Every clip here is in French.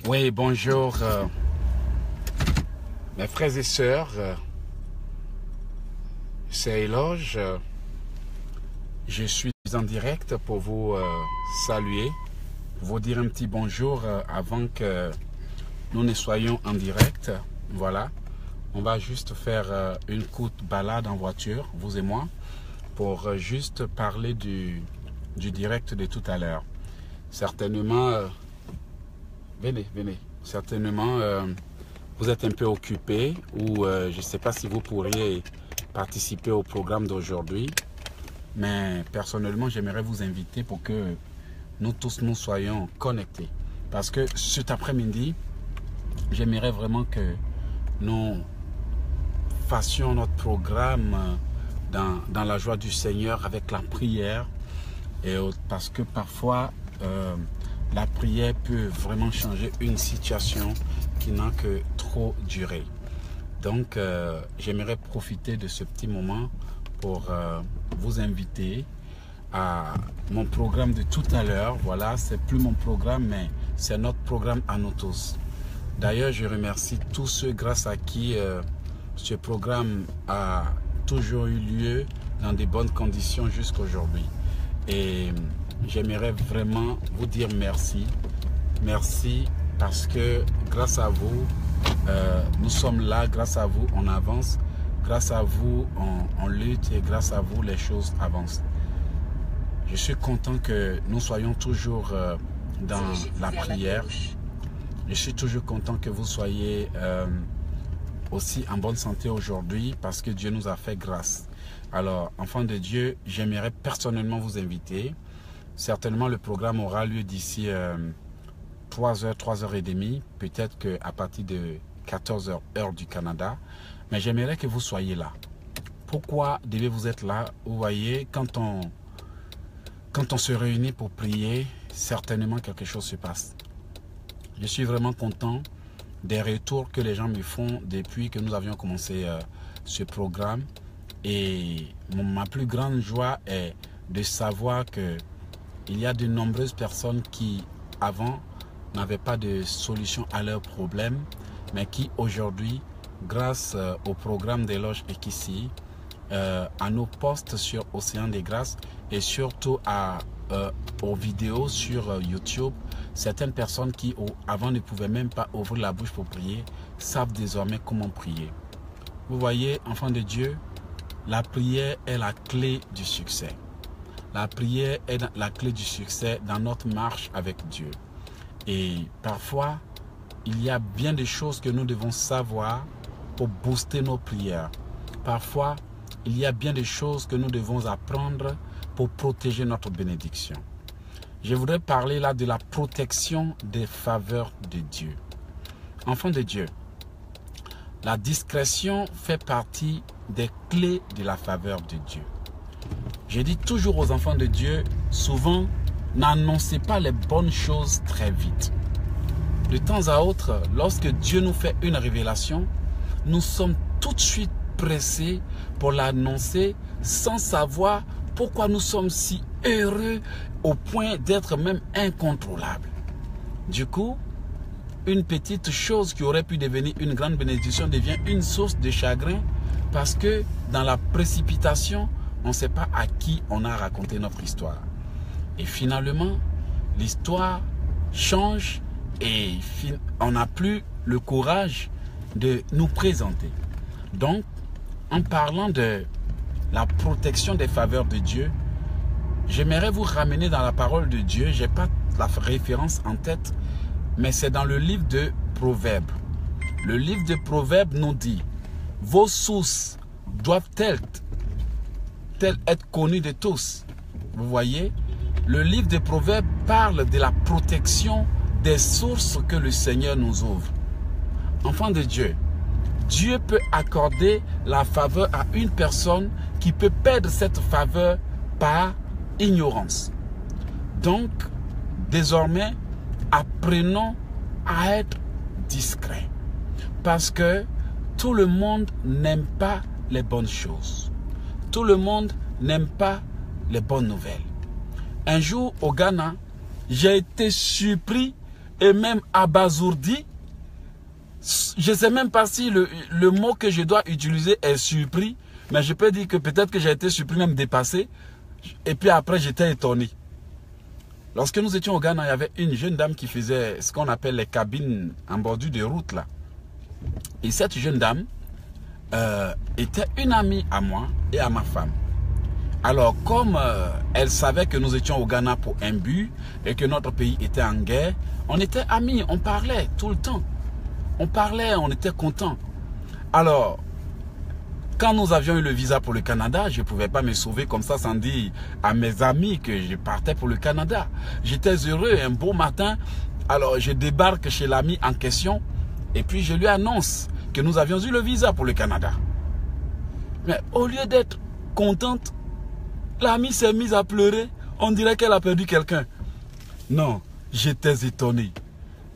Oui, bonjour mes frères et sœurs, c'est Éloge. Je suis en direct pour vous saluer, pour vous dire un petit bonjour avant que nous ne soyons en direct. Voilà, on va juste faire une courte balade en voiture, vous et moi, pour juste parler du direct de tout à l'heure. Certainement, venez, certainement vous êtes un peu occupé ou je ne sais pas si vous pourriez participer au programme d'aujourd'hui, mais personnellement j'aimerais vous inviter pour que nous tous nous soyons connectés, parce que cet après-midi j'aimerais vraiment que nous fassions notre programme dans la joie du Seigneur avec la prière, et parce que parfois la prière peut vraiment changer une situation qui n'a que trop duré. Donc, j'aimerais profiter de ce petit moment pour vous inviter à mon programme de tout à l'heure. Voilà, c'est plus mon programme, mais c'est notre programme à nous tous. D'ailleurs, je remercie tous ceux grâce à qui ce programme a toujours eu lieu dans de bonnes conditions jusqu'à aujourd'hui. Et j'aimerais vraiment vous dire merci. Merci parce que grâce à vous, nous sommes là. Grâce à vous, on avance. Grâce à vous, on lutte. Et grâce à vous, les choses avancent. Je suis content que nous soyons toujours dans la prière. Je suis toujours content que vous soyez aussi en bonne santé aujourd'hui, parce que Dieu nous a fait grâce. Alors, enfants de Dieu, j'aimerais personnellement vous inviter. Certainement, le programme aura lieu d'ici 3h, 3h30, peut-être qu'à partir de 14h, heure du Canada. Mais j'aimerais que vous soyez là. Pourquoi devez-vous être là? Vous voyez, quand on se réunit pour prier, certainement quelque chose se passe. Je suis vraiment content des retours que les gens me font depuis que nous avions commencé ce programme. Et ma plus grande joie est de savoir que il y a de nombreuses personnes qui, avant, n'avaient pas de solution à leurs problèmes, mais qui aujourd'hui, grâce au programme d'Éloge Ekissi, à nos posts sur Océan des Grâces et surtout aux vidéos sur YouTube, certaines personnes qui avant ne pouvaient même pas ouvrir la bouche pour prier, savent désormais comment prier. Vous voyez, enfants de Dieu, la prière est la clé du succès. La prière est la clé du succès dans notre marche avec Dieu. Et parfois, il y a bien des choses que nous devons savoir pour booster nos prières. Parfois, il y a bien des choses que nous devons apprendre pour protéger notre bénédiction. Je voudrais parler là de la protection des faveurs de Dieu. Enfants de Dieu, la discrétion fait partie des clés de la faveur de Dieu. Je dis toujours aux enfants de Dieu, souvent, n'annoncez pas les bonnes choses très vite. De temps à autre, lorsque Dieu nous fait une révélation, nous sommes tout de suite pressés pour l'annoncer sans savoir pourquoi nous sommes si heureux au point d'être même incontrôlables. Du coup, une petite chose qui aurait pu devenir une grande bénédiction devient une source de chagrin, parce que dans la précipitation, on ne sait pas à qui on a raconté notre histoire. Et finalement, l'histoire change et on n'a plus le courage de nous présenter. Donc, en parlant de la protection des faveurs de Dieu, j'aimerais vous ramener dans la parole de Dieu. Je n'ai pas la référence en tête, mais c'est dans le livre de Proverbes. Le livre de Proverbes nous dit: vos sources doivent-elles être connues de tous? Vous voyez, le livre de Proverbes parle de la protection des sources que le Seigneur nous ouvre. Enfants de Dieu, Dieu peut accorder la faveur à une personne qui peut perdre cette faveur par ignorance. Donc, désormais, apprenons à être discrets, parce que tout le monde n'aime pas les bonnes choses. Tout le monde n'aime pas les bonnes nouvelles. Un jour au Ghana, j'ai été surpris et même abasourdi. Je ne sais même pas si le mot que je dois utiliser est surpris, mais je peux dire que peut-être que j'ai été surpris, même dépassé. Et puis après, j'étais étonné. Lorsque nous étions au Ghana, il y avait une jeune dame qui faisait ce qu'on appelle les cabines en bordure de route là. Et cette jeune dame était une amie à moi et à ma femme. Alors, comme elle savait que nous étions au Ghana pour un but et que notre pays était en guerre, on était amis, on parlait tout le temps. On parlait, on était contents. Alors, quand nous avions eu le visa pour le Canada, je ne pouvais pas me sauver comme ça sans dire à mes amis que je partais pour le Canada. J'étais heureux un beau matin. Alors, je débarque chez l'ami en question et puis je lui annonce que nous avions eu le visa pour le Canada. Mais au lieu d'être contente, l'amie s'est mise à pleurer. On dirait qu'elle a perdu quelqu'un. Non, j'étais étonné.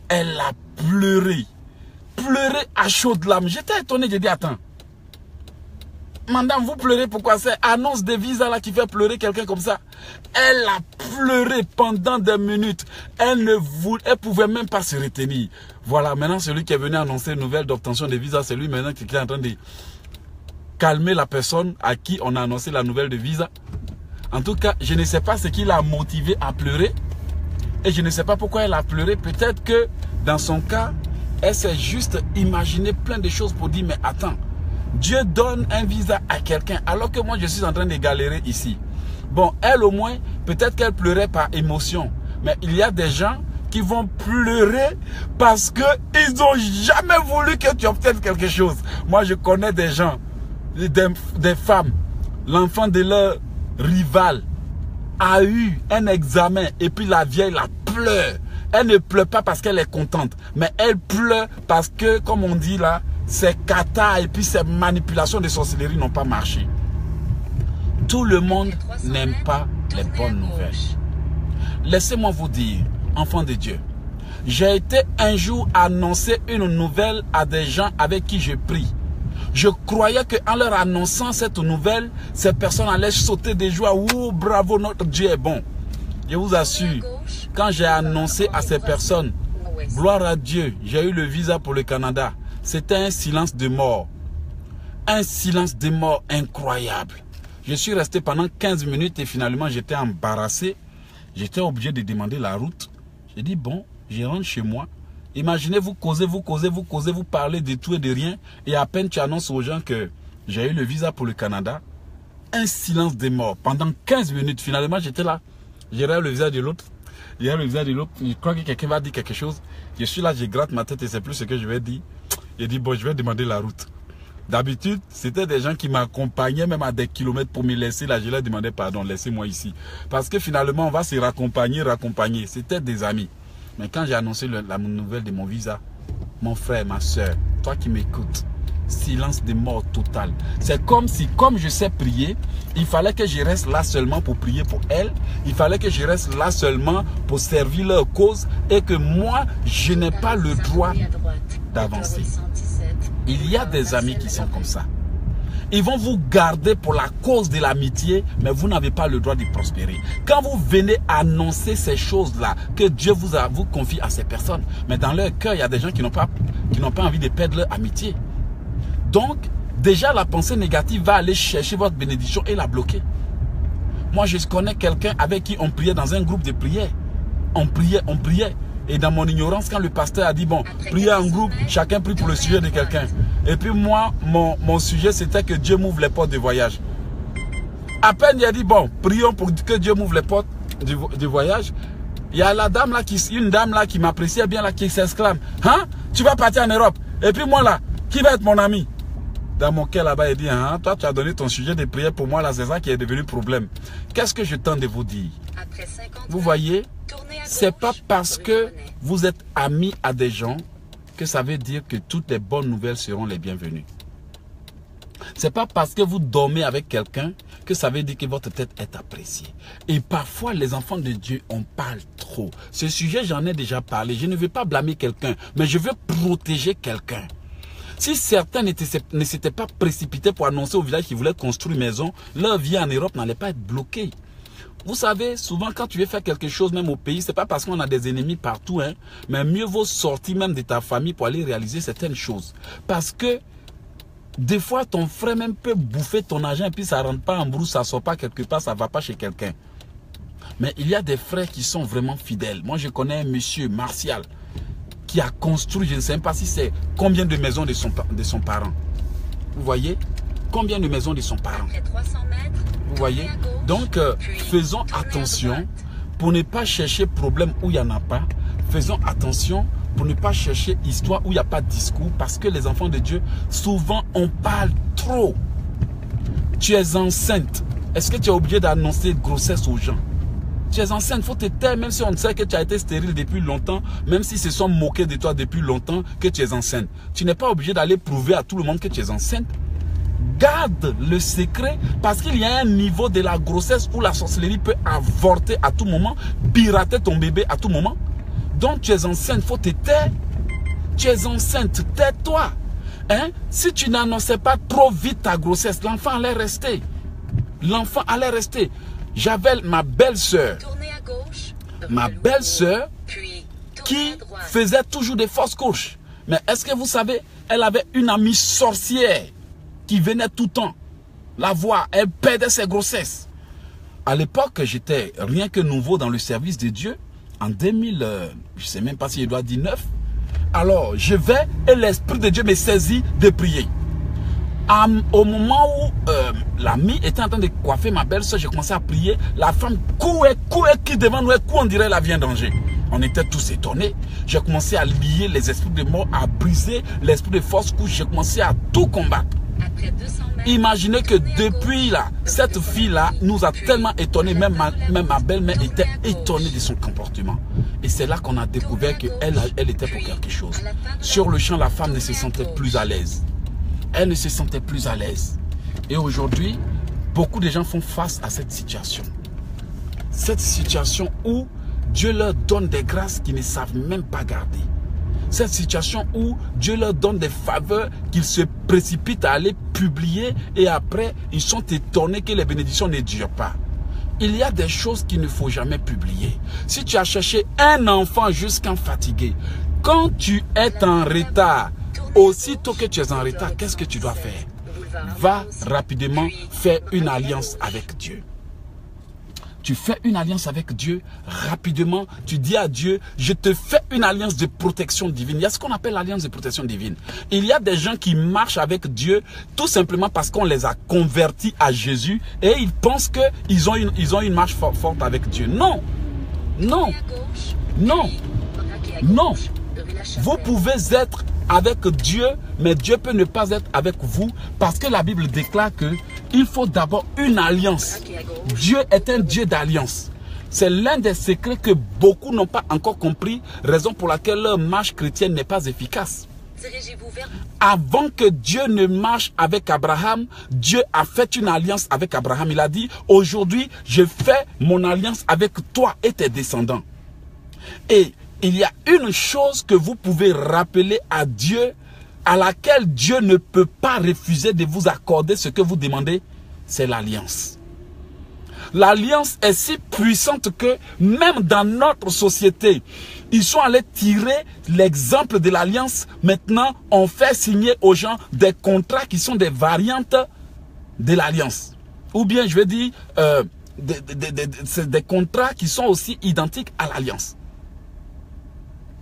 Elle a pleuré. Pleuré à chaudes larmes. J'étais étonné, j'ai dit, attends. Madame, vous pleurez pourquoi? C'est annonce de visa là qui fait pleurer quelqu'un comme ça. Elle a pleuré pendant des minutes. Elle pouvait même pas se retenir. Voilà, maintenant celui qui est venu annoncer une nouvelle d'obtention de visa, c'est lui maintenant qui est en train de calmer la personne à qui on a annoncé la nouvelle de visa. En tout cas, je ne sais pas ce qui l'a motivé à pleurer. Et je ne sais pas pourquoi elle a pleuré. Peut-être que dans son cas, elle s'est juste imaginé plein de choses pour dire, mais attends, Dieu donne un visa à quelqu'un alors que moi je suis en train de galérer ici. Bon, elle au moins, peut-être qu'elle pleurait par émotion. Mais il y a des gens qui vont pleurer parce qu'ils n'ont jamais voulu que tu obtiennes quelque chose. Moi je connais des gens, des femmes, l'enfant de leur rival a eu un examen et puis la vieille la pleure. Elle ne pleure pas parce qu'elle est contente, mais elle pleure parce que, comme on dit là, ces katas et puis ces manipulations de sorcellerie n'ont pas marché. Tout le monde n'aime pas les bonnes nouvelles. Laissez-moi vous dire, enfants de Dieu, j'ai été un jour annoncer une nouvelle à des gens avec qui je prie. Je croyais qu'en leur annonçant cette nouvelle, ces personnes allaient sauter de joie. Oh, bravo, notre Dieu est bon. Je vous assure, quand j'ai annoncé à ces personnes, gloire à Dieu, j'ai eu le visa pour le Canada. C'était un silence de mort. Un silence de mort incroyable. Je suis resté pendant 15 minutes et finalement j'étais embarrassé. J'étais obligé de demander la route. J'ai dit bon, je rentre chez moi. Imaginez, vous causez, vous parlez de tout et de rien. Et à peine tu annonces aux gens que j'ai eu le visa pour le Canada. Un silence de mort. Pendant 15 minutes, finalement j'étais là. J'ai eu le visa de l'autre. J'ai eu le visa de l'autre. Je crois que quelqu'un va dire quelque chose. Je suis là, je gratte ma tête et c'est plus ce que je vais dire. J'ai dit bon, je vais demander la route. D'habitude, c'était des gens qui m'accompagnaient même à des kilomètres pour me laisser là. Je leur demandais pardon, laissez-moi ici. Parce que finalement, on va se raccompagner. C'était des amis. Mais quand j'ai annoncé la nouvelle de mon visa, mon frère, ma soeur, toi qui m'écoutes, silence de mort total. C'est comme si, comme je sais prier, il fallait que je reste là seulement pour prier pour elle. Il fallait que je reste là seulement pour servir leur cause et que moi, je n'ai pas le droit d'avancer. Il y a des amis qui sont comme ça. Ils vont vous garder pour la cause de l'amitié, mais vous n'avez pas le droit de prospérer. Quand vous venez annoncer ces choses-là, que Dieu vous confie à ces personnes, mais dans leur cœur, il y a des gens qui n'ont pas envie de perdre leur amitié. Donc, déjà la pensée négative va aller chercher votre bénédiction et la bloquer. Moi, je connais quelqu'un avec qui on priait dans un groupe de prière. On priait. Et dans mon ignorance, quand le pasteur a dit, bon, priez en groupe, chacun prie pour le sujet de quelqu'un. Et puis moi, mon sujet, c'était que Dieu m'ouvre les portes de voyage. À peine, il a dit, bon, prions pour que Dieu m'ouvre les portes du voyage. Il y a une dame là qui m'appréciait bien, là, qui s'exclame, hein, tu vas partir en Europe. Et puis moi là, qui va être mon ami? Dans mon cœur là-bas, il dit, hein, toi tu as donné ton sujet de prière pour moi, là, c'est ça qui est devenu problème. Qu'est-ce que je tente de vous dire? Vous voyez, c'est pas parce que vous êtes amis à des gens que ça veut dire que toutes les bonnes nouvelles seront les bienvenues. C'est pas parce que vous dormez avec quelqu'un que ça veut dire que votre tête est appréciée. Et parfois, les enfants de Dieu, on parle trop. Ce sujet, j'en ai déjà parlé. Je ne veux pas blâmer quelqu'un, mais je veux protéger quelqu'un. Si certains ne s'étaient pas précipités pour annoncer au village qu'ils voulaient construire une maison, leur vie en Europe n'allait pas être bloquée. Vous savez, souvent quand tu veux faire quelque chose même au pays, c'est pas parce qu'on a des ennemis partout, hein, mais mieux vaut sortir même de ta famille pour aller réaliser certaines choses. Parce que des fois, ton frère même peut bouffer ton argent et puis ça ne rentre pas en brousse, ça ne sort pas quelque part, ça ne va pas chez quelqu'un. Mais il y a des frères qui sont vraiment fidèles. Moi, je connais un monsieur, Martial, qui a construit, je ne sais même pas si c'est combien de maisons de son parent. Vous voyez? Combien de maisons de son parent? Vous voyez? Donc, faisons attention pour ne pas chercher problème où il n'y en a pas. Faisons attention pour ne pas chercher histoire où il n'y a pas de discours. Parce que les enfants de Dieu, souvent, on parle trop. Tu es enceinte. Est-ce que tu es obligé d'annoncer grossesse aux gens? Tu es enceinte, il faut te taire, même si on sait que tu as été stérile depuis longtemps, même s'ils se sont moqués de toi depuis longtemps, que tu es enceinte. Tu n'es pas obligé d'aller prouver à tout le monde que tu es enceinte. Garde le secret parce qu'il y a un niveau de la grossesse où la sorcellerie peut avorter à tout moment, pirater ton bébé à tout moment. Donc tu es enceinte, il faut te taire. Tu es enceinte, tais-toi. Hein? Si tu n'annonçais pas trop vite ta grossesse, l'enfant allait rester. L'enfant allait rester. J'avais ma belle-sœur. Ma belle-sœur qui faisait toujours des fausses couches. Mais est-ce que vous savez, elle avait une amie sorcière qui venait tout le temps la voir. Elle perdait ses grossesses. À l'époque, j'étais rien que nouveau dans le service de Dieu. En 2000, je ne sais même pas si je dois dire 9. Alors, je vais et l'Esprit de Dieu me saisit de prier. Au moment où l'ami était en train de coiffer ma belle-soeur, j'ai commencé à prier. La femme couait qui devant nous, on dirait la vie en danger. On était tous étonnés. J'ai commencé à lier les esprits de mort, à briser l'esprit de fausse couche. J'ai commencé à tout combattre. Imaginez que depuis là, cette fille-là nous a tellement étonnés, même ma belle-mère était étonnée de son comportement. Et c'est là qu'on a découvert qu'elle était pour quelque chose. Sur le champ, la femme ne se sentait plus à l'aise. Elle ne se sentait plus à l'aise. Et aujourd'hui, beaucoup de gens font face à cette situation. Cette situation où Dieu leur donne des grâces qu'ils ne savent même pas garder. Cette situation où Dieu leur donne des faveurs qu'ils se précipitent à aller publier et après, ils sont étonnés que les bénédictions ne durent pas. Il y a des choses qu'il ne faut jamais publier. Si tu as cherché un enfant jusqu'à fatigué, quand tu es en retard, aussitôt que tu es en retard, qu'est-ce que tu dois faire? Va rapidement faire une alliance avec Dieu. Tu fais une alliance avec Dieu, rapidement, tu dis à Dieu, je te fais une alliance de protection divine. Il y a ce qu'on appelle l'alliance de protection divine. Il y a des gens qui marchent avec Dieu tout simplement parce qu'on les a convertis à Jésus et ils pensent qu'ils ont une marche forte avec Dieu. Non, non, non, non. Vous pouvez être avec Dieu, mais Dieu peut ne pas être avec vous parce que la Bible déclare qu'il faut d'abord une alliance. Dieu est un Dieu d'alliance. C'est l'un des secrets que beaucoup n'ont pas encore compris, raison pour laquelle leur marche chrétienne n'est pas efficace. Avant que Dieu ne marche avec Abraham, Dieu a fait une alliance avec Abraham. Il a dit, aujourd'hui, je fais mon alliance avec toi et tes descendants. Et il y a une chose que vous pouvez rappeler à Dieu, à laquelle Dieu ne peut pas refuser de vous accorder ce que vous demandez, c'est l'alliance. L'alliance est si puissante que même dans notre société, ils sont allés tirer l'exemple de l'alliance. Maintenant, on fait signer aux gens des contrats qui sont des variantes de l'alliance. Ou bien, je veux dire, des contrats qui sont aussi identiques à l'alliance.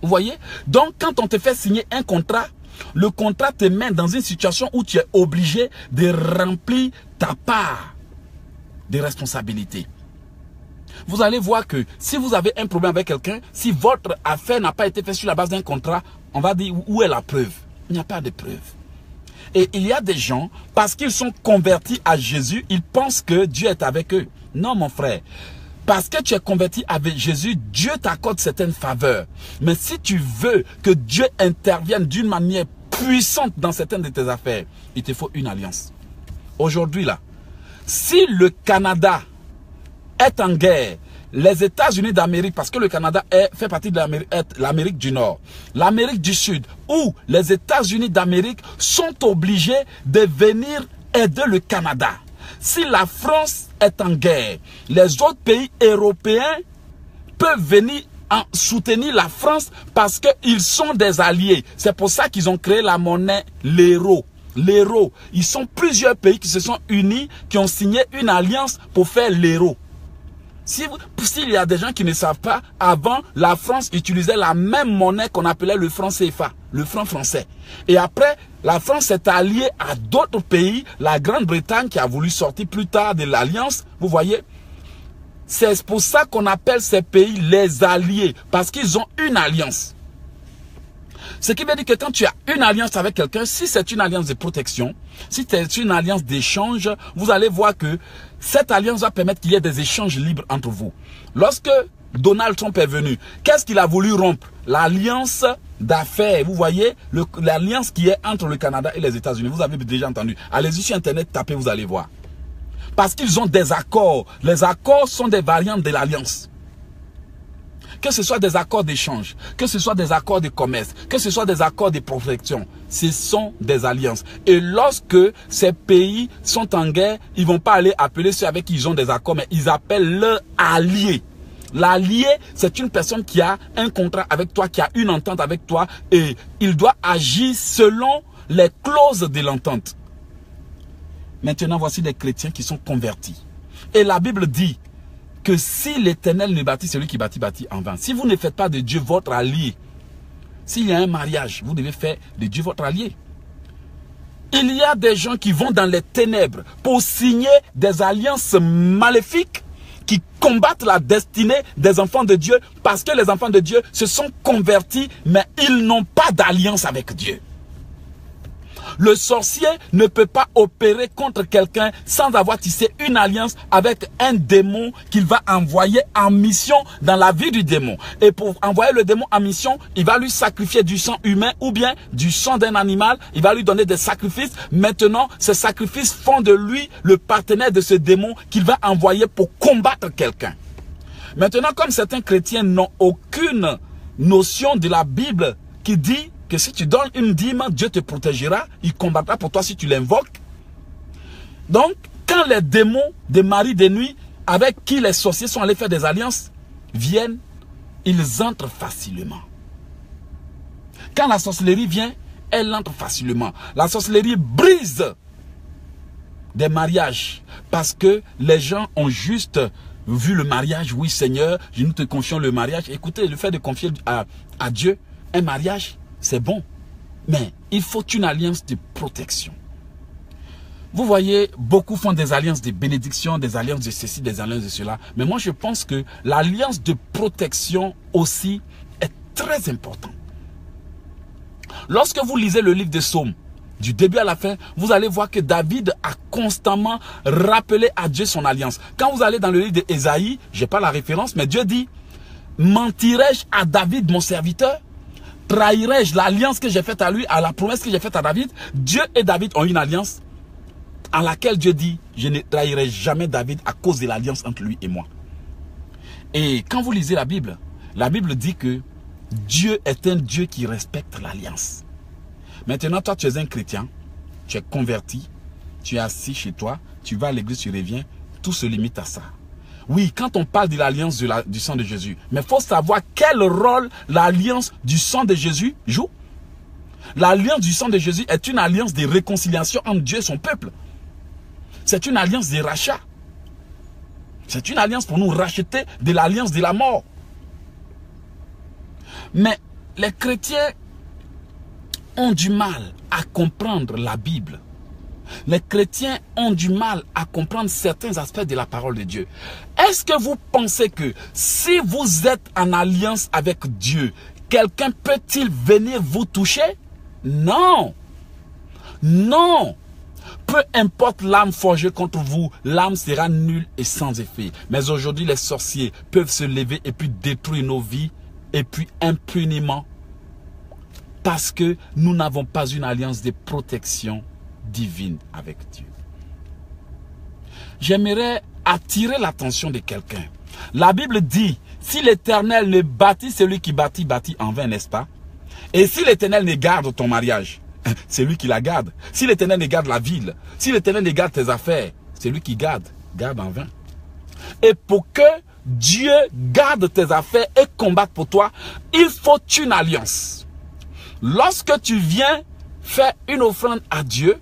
Vous voyez? Donc, quand on te fait signer un contrat, le contrat te met dans une situation où tu es obligé de remplir ta part de responsabilité. Vous allez voir que si vous avez un problème avec quelqu'un, si votre affaire n'a pas été faite sur la base d'un contrat, on va dire où est la preuve? Il n'y a pas de preuve. Et il y a des gens, parce qu'ils sont convertis à Jésus, ils pensent que Dieu est avec eux. Non, mon frère. Parce que tu es converti avec Jésus, Dieu t'accorde certaines faveurs. Mais si tu veux que Dieu intervienne d'une manière puissante dans certaines de tes affaires, il te faut une alliance. Aujourd'hui là, si le Canada est en guerre, les États-Unis d'Amérique, parce que le Canada fait partie de l'Amérique du Nord, l'Amérique du Sud, où les États-Unis d'Amérique sont obligés de venir aider le Canada. si la France est en guerre, les autres pays européens peuvent venir soutenir la France parce qu'ils sont des alliés. C'est pour ça qu'ils ont créé la monnaie, l'euro. L'euro. Ils sont plusieurs pays qui se sont unis, qui ont signé une alliance pour faire l'euro. S'il y a des gens qui ne savent pas, avant, la France utilisait la même monnaie qu'on appelait le franc CFA, le franc français. Et après, la France s'est alliée à d'autres pays, la Grande-Bretagne qui a voulu sortir plus tard de l'alliance, vous voyez. C'est pour ça qu'on appelle ces pays les alliés, parce qu'ils ont une alliance. Ce qui veut dire que quand tu as une alliance avec quelqu'un, si c'est une alliance de protection, si c'est une alliance d'échange, vous allez voir que cette alliance va permettre qu'il y ait des échanges libres entre vous. Lorsque Donald Trump est venu, qu'est-ce qu'il a voulu rompre? L'alliance d'affaires, vous voyez, l'alliance qui est entre le Canada et les États-Unis. Vous avez déjà entendu. Allez-y sur Internet, tapez, vous allez voir. Parce qu'ils ont des accords. Les accords sont des variantes de l'alliance. Que ce soit des accords d'échange, que ce soit des accords de commerce, que ce soit des accords de protection, ce sont des alliances. Et lorsque ces pays sont en guerre, ils ne vont pas aller appeler ceux avec qui ils ont des accords, mais ils appellent leur allié. L'allié, c'est une personne qui a un contrat avec toi, qui a une entente avec toi, et il doit agir selon les clauses de l'entente. Maintenant, voici des chrétiens qui sont convertis. Et la Bible dit que si l'Éternel ne bâtit, celui qui bâtit, bâtit en vain. Si vous ne faites pas de Dieu votre allié, s'il y a un mariage, vous devez faire de Dieu votre allié. Il y a des gens qui vont dans les ténèbres pour signer des alliances maléfiques qui combattent la destinée des enfants de Dieu parce que les enfants de Dieu se sont convertis, mais ils n'ont pas d'alliance avec Dieu. Le sorcier ne peut pas opérer contre quelqu'un sans avoir tissé une alliance avec un démon qu'il va envoyer en mission dans la vie du démon. Et pour envoyer le démon en mission, il va lui sacrifier du sang humain ou bien du sang d'un animal. Il va lui donner des sacrifices. Maintenant, ces sacrifices font de lui le partenaire de ce démon qu'il va envoyer pour combattre quelqu'un. Maintenant, comme certains chrétiens n'ont aucune notion de la Bible qui dit que si tu donnes une dîme, Dieu te protégera, il combattra pour toi si tu l'invoques. Donc, quand les démons des maris de nuit, avec qui les sorciers sont allés faire des alliances, viennent, ils entrent facilement. Quand la sorcellerie vient, elle entre facilement. La sorcellerie brise des mariages parce que les gens ont juste vu le mariage. Oui Seigneur, nous te confions le mariage. Écoutez, le fait de confier à Dieu un mariage, c'est bon, mais il faut une alliance de protection. Vous voyez, beaucoup font des alliances de bénédiction, des alliances de ceci, des alliances de cela. Mais moi, je pense que l'alliance de protection aussi est très importante. Lorsque vous lisez le livre des Psaumes, du début à la fin, vous allez voir que David a constamment rappelé à Dieu son alliance. Quand vous allez dans le livre d'Ésaïe, je n'ai pas la référence, mais Dieu dit, mentirai-je à David, mon serviteur? Trahirai-je l'alliance que j'ai faite à lui, à la promesse que j'ai faite à David? Dieu et David ont une alliance en laquelle Dieu dit, je ne trahirai jamais David à cause de l'alliance entre lui et moi. Et quand vous lisez la Bible dit que Dieu est un Dieu qui respecte l'alliance. Maintenant, toi, tu es un chrétien, tu es converti, tu es assis chez toi, tu vas à l'église, tu reviens, tout se limite à ça. Oui, quand on parle de l'alliance du sang de Jésus, mais il faut savoir quel rôle l'alliance du sang de Jésus joue. L'alliance du sang de Jésus est une alliance de réconciliation entre Dieu et son peuple. C'est une alliance de rachat. C'est une alliance pour nous racheter de l'alliance de la mort. Mais les chrétiens ont du mal à comprendre la Bible. Les chrétiens ont du mal à comprendre certains aspects de la parole de Dieu. Est-ce que vous pensez que si vous êtes en alliance avec Dieu, quelqu'un peut-il venir vous toucher? Non. Non. Peu importe l'âme forgée contre vous, l'âme sera nulle et sans effet. Mais aujourd'hui, les sorciers peuvent se lever et puis détruire nos vies et puis impunément parce que nous n'avons pas une alliance de protection divine avec Dieu. J'aimerais attirer l'attention de quelqu'un. La Bible dit, si l'Éternel ne bâtit, celui qui bâtit, bâtit en vain, n'est-ce pas? Et si l'Éternel ne garde ton mariage, c'est lui qui la garde. Si l'Éternel ne garde la ville, si l'Éternel ne garde tes affaires, Celui qui garde, garde en vain. Et pour que Dieu garde tes affaires et combatte pour toi, il faut une alliance. Lorsque tu viens faire une offrande à Dieu,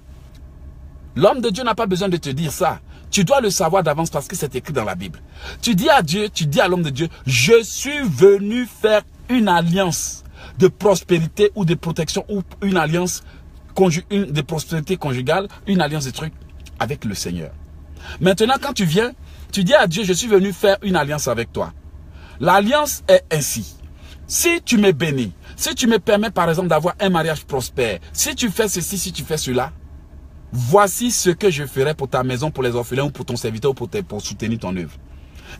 l'homme de Dieu n'a pas besoin de te dire ça. Tu dois le savoir d'avance parce que c'est écrit dans la Bible. Tu dis à Dieu, tu dis à l'homme de Dieu, je suis venu faire une alliance de prospérité ou de protection ou une alliance de prospérité conjugale, une alliance de trucs avec le Seigneur. Maintenant, quand tu viens, tu dis à Dieu, je suis venu faire une alliance avec toi. L'alliance est ainsi. Si tu me bénis, si tu me permets par exemple d'avoir un mariage prospère, si tu fais ceci, si tu fais cela, voici ce que je ferai pour ta maison, pour les orphelins, ou pour ton serviteur, ou pour soutenir ton œuvre.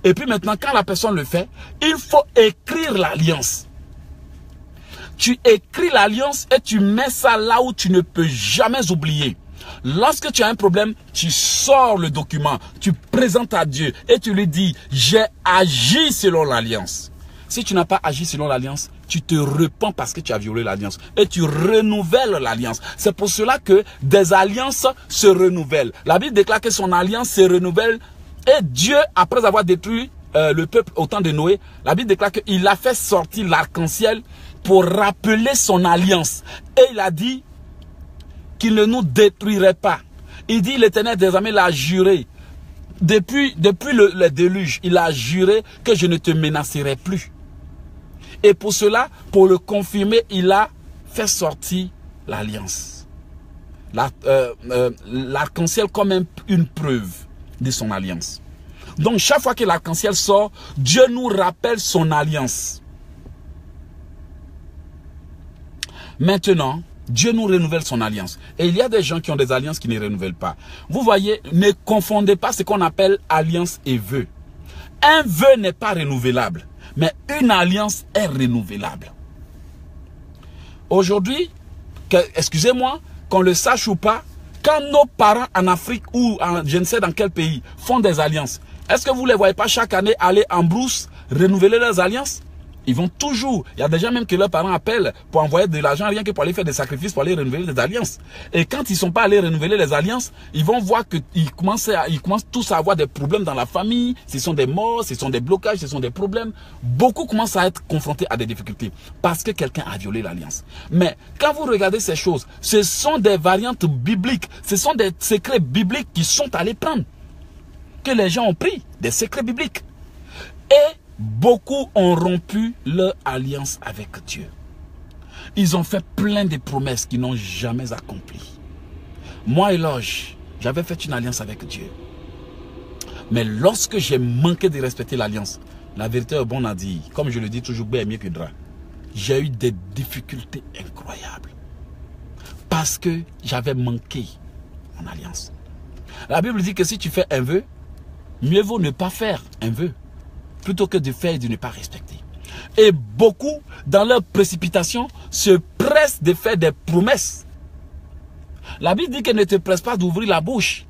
Et puis maintenant, quand la personne le fait, il faut écrire l'alliance. Tu écris l'alliance et tu mets ça là où tu ne peux jamais oublier. Lorsque tu as un problème, tu sors le document, tu présentes à Dieu et tu lui dis, j'ai agi selon l'alliance. Si tu n'as pas agi selon l'alliance, tu te repens parce que tu as violé l'alliance et tu renouvelles l'alliance. C'est pour cela que des alliances se renouvellent. La Bible déclare que son alliance se renouvelle et Dieu, après avoir détruit le peuple au temps de Noé, la Bible déclare qu'il a fait sortir l'arc-en-ciel pour rappeler son alliance. Et il a dit qu'il ne nous détruirait pas. Il dit, l'Éternel des armées l'a juré. Depuis le déluge, il a juré que je ne te menacerai plus. Et pour cela, pour le confirmer, il a fait sortir l'alliance. L'arc-en-ciel comme une preuve de son alliance. Donc chaque fois que l'arc-en-ciel sort, Dieu nous rappelle son alliance. Maintenant, Dieu nous renouvelle son alliance. Et il y a des gens qui ont des alliances qui ne renouvellent pas. Vous voyez, ne confondez pas ce qu'on appelle alliance et vœu. Un vœu n'est pas renouvelable, mais une alliance est renouvelable. Aujourd'hui, excusez-moi, qu'on le sache ou pas, quand nos parents en Afrique ou je ne sais dans quel pays font des alliances, est-ce que vous ne les voyez pas chaque année aller en brousse renouveler leurs alliances? Ils vont toujours, il y a des gens même que leurs parents appellent pour envoyer de l'argent rien que pour aller faire des sacrifices, pour aller renouveler des alliances. Et quand ils ne sont pas allés renouveler les alliances, ils vont voir qu'ils commencent tous à avoir des problèmes dans la famille. Ce sont des morts, ce sont des blocages, ce sont des problèmes. Beaucoup commencent à être confrontés à des difficultés parce que quelqu'un a violé l'alliance. Mais quand vous regardez ces choses, ce sont des variantes bibliques, ce sont des secrets bibliques qui sont allés prendre, que les gens ont pris, des secrets bibliques. Et beaucoup ont rompu leur alliance avec Dieu. Ils ont fait plein de promesses qu'ils n'ont jamais accomplies. Moi, Eloge, j'avais fait une alliance avec Dieu. Mais lorsque j'ai manqué de respecter l'alliance, la vérité est bonne à dire, comme je le dis toujours, bien mieux que drap. J'ai eu des difficultés incroyables. Parce que j'avais manqué mon alliance. La Bible dit que si tu fais un vœu, mieux vaut ne pas faire un vœu, plutôt que de faire et de ne pas respecter. Et beaucoup, dans leur précipitation, se pressent de faire des promesses. La Bible dit qu'elle ne te presse pas d'ouvrir la bouche.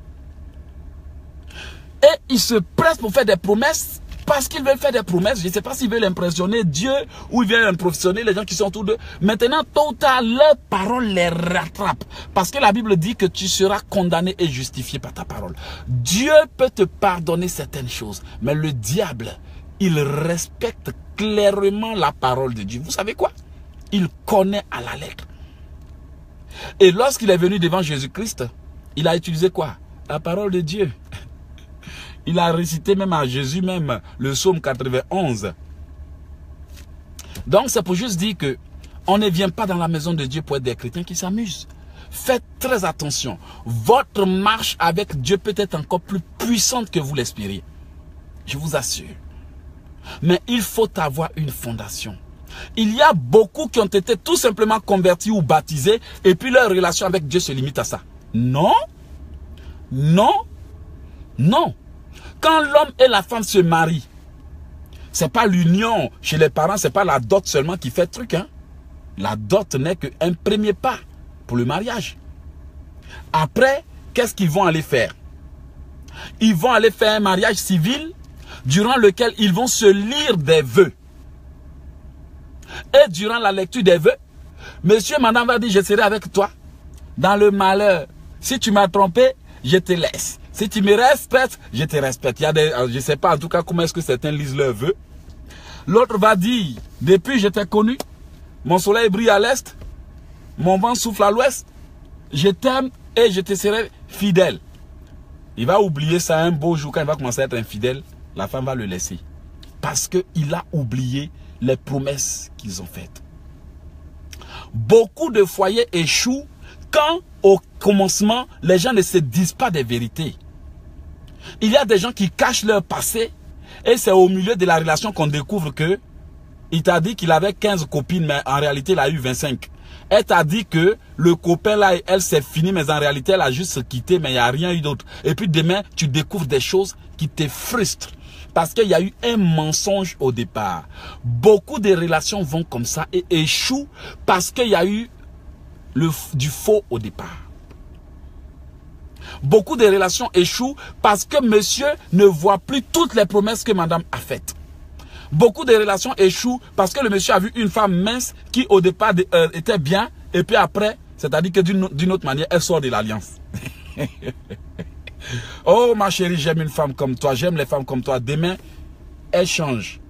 Et ils se pressent pour faire des promesses parce qu'ils veulent faire des promesses. Je ne sais pas s'ils veulent impressionner Dieu ou ils veulent impressionner les gens qui sont autour d'eux. Maintenant, tôt ou tard, leur parole les rattrape. Parce que la Bible dit que tu seras condamné et justifié par ta parole. Dieu peut te pardonner certaines choses, mais le diable, il respecte clairement la parole de Dieu. Vous savez quoi? Il connaît à la lettre. Et lorsqu'il est venu devant Jésus-Christ, il a utilisé quoi? La parole de Dieu. Il a récité même à Jésus même le psaume 91. Donc c'est pour juste dire que on ne vient pas dans la maison de Dieu pour être des chrétiens qui s'amusent. Faites très attention. Votre marche avec Dieu peut être encore plus puissante que vous l'espériez. Je vous assure. Mais il faut avoir une fondation. Il y a beaucoup qui ont été tout simplement convertis ou baptisés et puis leur relation avec Dieu se limite à ça. Non, non, non. Quand l'homme et la femme se marient, c'est pas l'union chez les parents, c'est pas la dot seulement qui fait truc. Hein. La dot n'est qu'un premier pas pour le mariage. Après, qu'est-ce qu'ils vont aller faire? Ils vont aller faire un mariage civil durant lequel ils vont se lire des vœux. Et durant la lecture des vœux, monsieur, madame va dire, je serai avec toi dans le malheur. Si tu m'as trompé, je te laisse. Si tu me respectes, je te respecte. Il y a des, je ne sais pas en tout cas comment est-ce que certains lisent leur vœu. L'autre va dire, depuis je t'ai connu, mon soleil brille à l'est, mon vent souffle à l'ouest, je t'aime et je te serai fidèle. Il va oublier ça un beau jour quand il va commencer à être infidèle, la femme va le laisser. Parce qu'il a oublié les promesses qu'ils ont faites. Beaucoup de foyers échouent quand au commencement, les gens ne se disent pas des vérités. Il y a des gens qui cachent leur passé et c'est au milieu de la relation qu'on découvre que il t'a dit qu'il avait 15 copines, mais en réalité, il a eu 25. Elle t'a dit que le copain là, elle s'est fini, mais en réalité, elle a juste quitté, mais il n'y a rien eu d'autre. Et puis demain, tu découvres des choses qui te frustrent. Parce qu'il y a eu un mensonge au départ. Beaucoup de relations vont comme ça et échouent parce qu'il y a eu du faux au départ. Beaucoup de relations échouent parce que monsieur ne voit plus toutes les promesses que madame a faites. Beaucoup de relations échouent parce que le monsieur a vu une femme mince qui au départ était bien et puis après, c'est-à-dire que d'une autre manière, elle sort de l'alliance. Oh ma chérie, j'aime une femme comme toi, j'aime les femmes comme toi. Demain, elle change.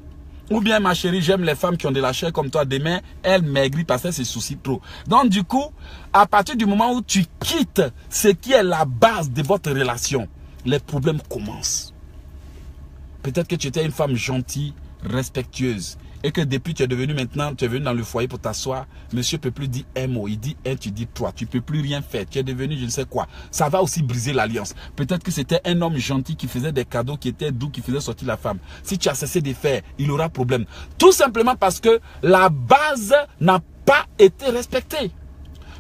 Ou bien ma chérie, j'aime les femmes qui ont de la chair comme toi. Demain, elle maigrit parce qu'elle se soucie trop. Donc du coup, à partir du moment où tu quittes ce qui est la base de votre relation, les problèmes commencent. Peut-être que tu étais une femme gentille, respectueuse. Et que depuis tu es devenu maintenant, tu es venu dans le foyer pour t'asseoir. Monsieur ne peut plus dire un mot. Il dit un, tu dis trois. Tu ne peux plus rien faire. Tu es devenu je ne sais quoi. Ça va aussi briser l'alliance. Peut-être que c'était un homme gentil qui faisait des cadeaux, qui était doux, qui faisait sortir la femme. Si tu as cessé de faire, il aura problème. Tout simplement parce que la base n'a pas été respectée.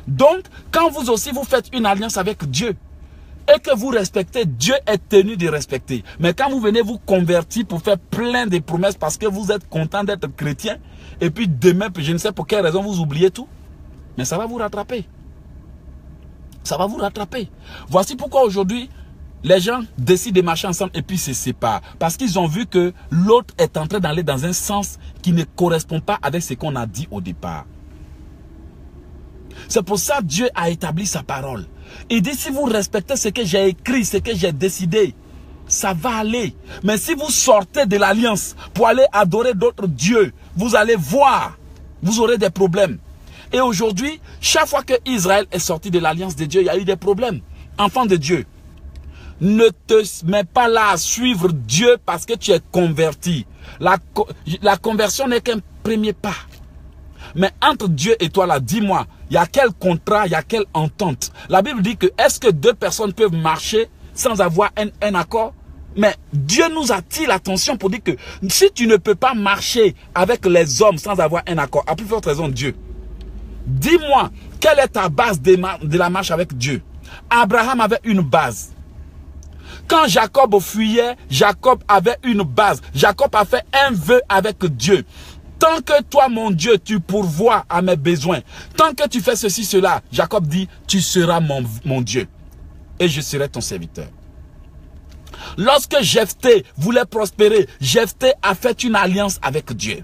Donc, quand vous aussi vous faites une alliance avec Dieu, et que vous respectez, Dieu est tenu de respecter. Mais quand vous venez vous convertir pour faire plein de promesses parce que vous êtes content d'être chrétien, et puis demain, je ne sais pour quelle raison, vous oubliez tout, mais ça va vous rattraper. Ça va vous rattraper. Voici pourquoi aujourd'hui, les gens décident de marcher ensemble et puis se séparent. Parce qu'ils ont vu que l'autre est en train d'aller dans un sens qui ne correspond pas avec ce qu'on a dit au départ. C'est pour ça que Dieu a établi sa parole. Il dit, si vous respectez ce que j'ai écrit, ce que j'ai décidé, ça va aller. Mais si vous sortez de l'alliance pour aller adorer d'autres dieux, vous allez voir, vous aurez des problèmes. Et aujourd'hui, chaque fois que Israël est sorti de l'alliance de Dieu, il y a eu des problèmes. Enfant de Dieu, ne te mets pas là à suivre Dieu parce que tu es converti. La conversion n'est qu'un premier pas. Mais entre Dieu et toi là, dis-moi, il y a quel contrat, il y a quelle entente? La Bible dit que est-ce que deux personnes peuvent marcher sans avoir un accord? Mais Dieu nous attire l'attention pour dire que si tu ne peux pas marcher avec les hommes sans avoir un accord, à plus forte raison Dieu. Dis-moi, quelle est ta base de la marche avec Dieu? Abraham avait une base. Quand Jacob fuyait, Jacob avait une base. Jacob a fait un vœu avec Dieu. Tant que toi, mon Dieu, tu pourvois à mes besoins, tant que tu fais ceci, cela, Jacob dit, tu seras mon Dieu et je serai ton serviteur. Lorsque Jephthé voulait prospérer, Jephthé a fait une alliance avec Dieu.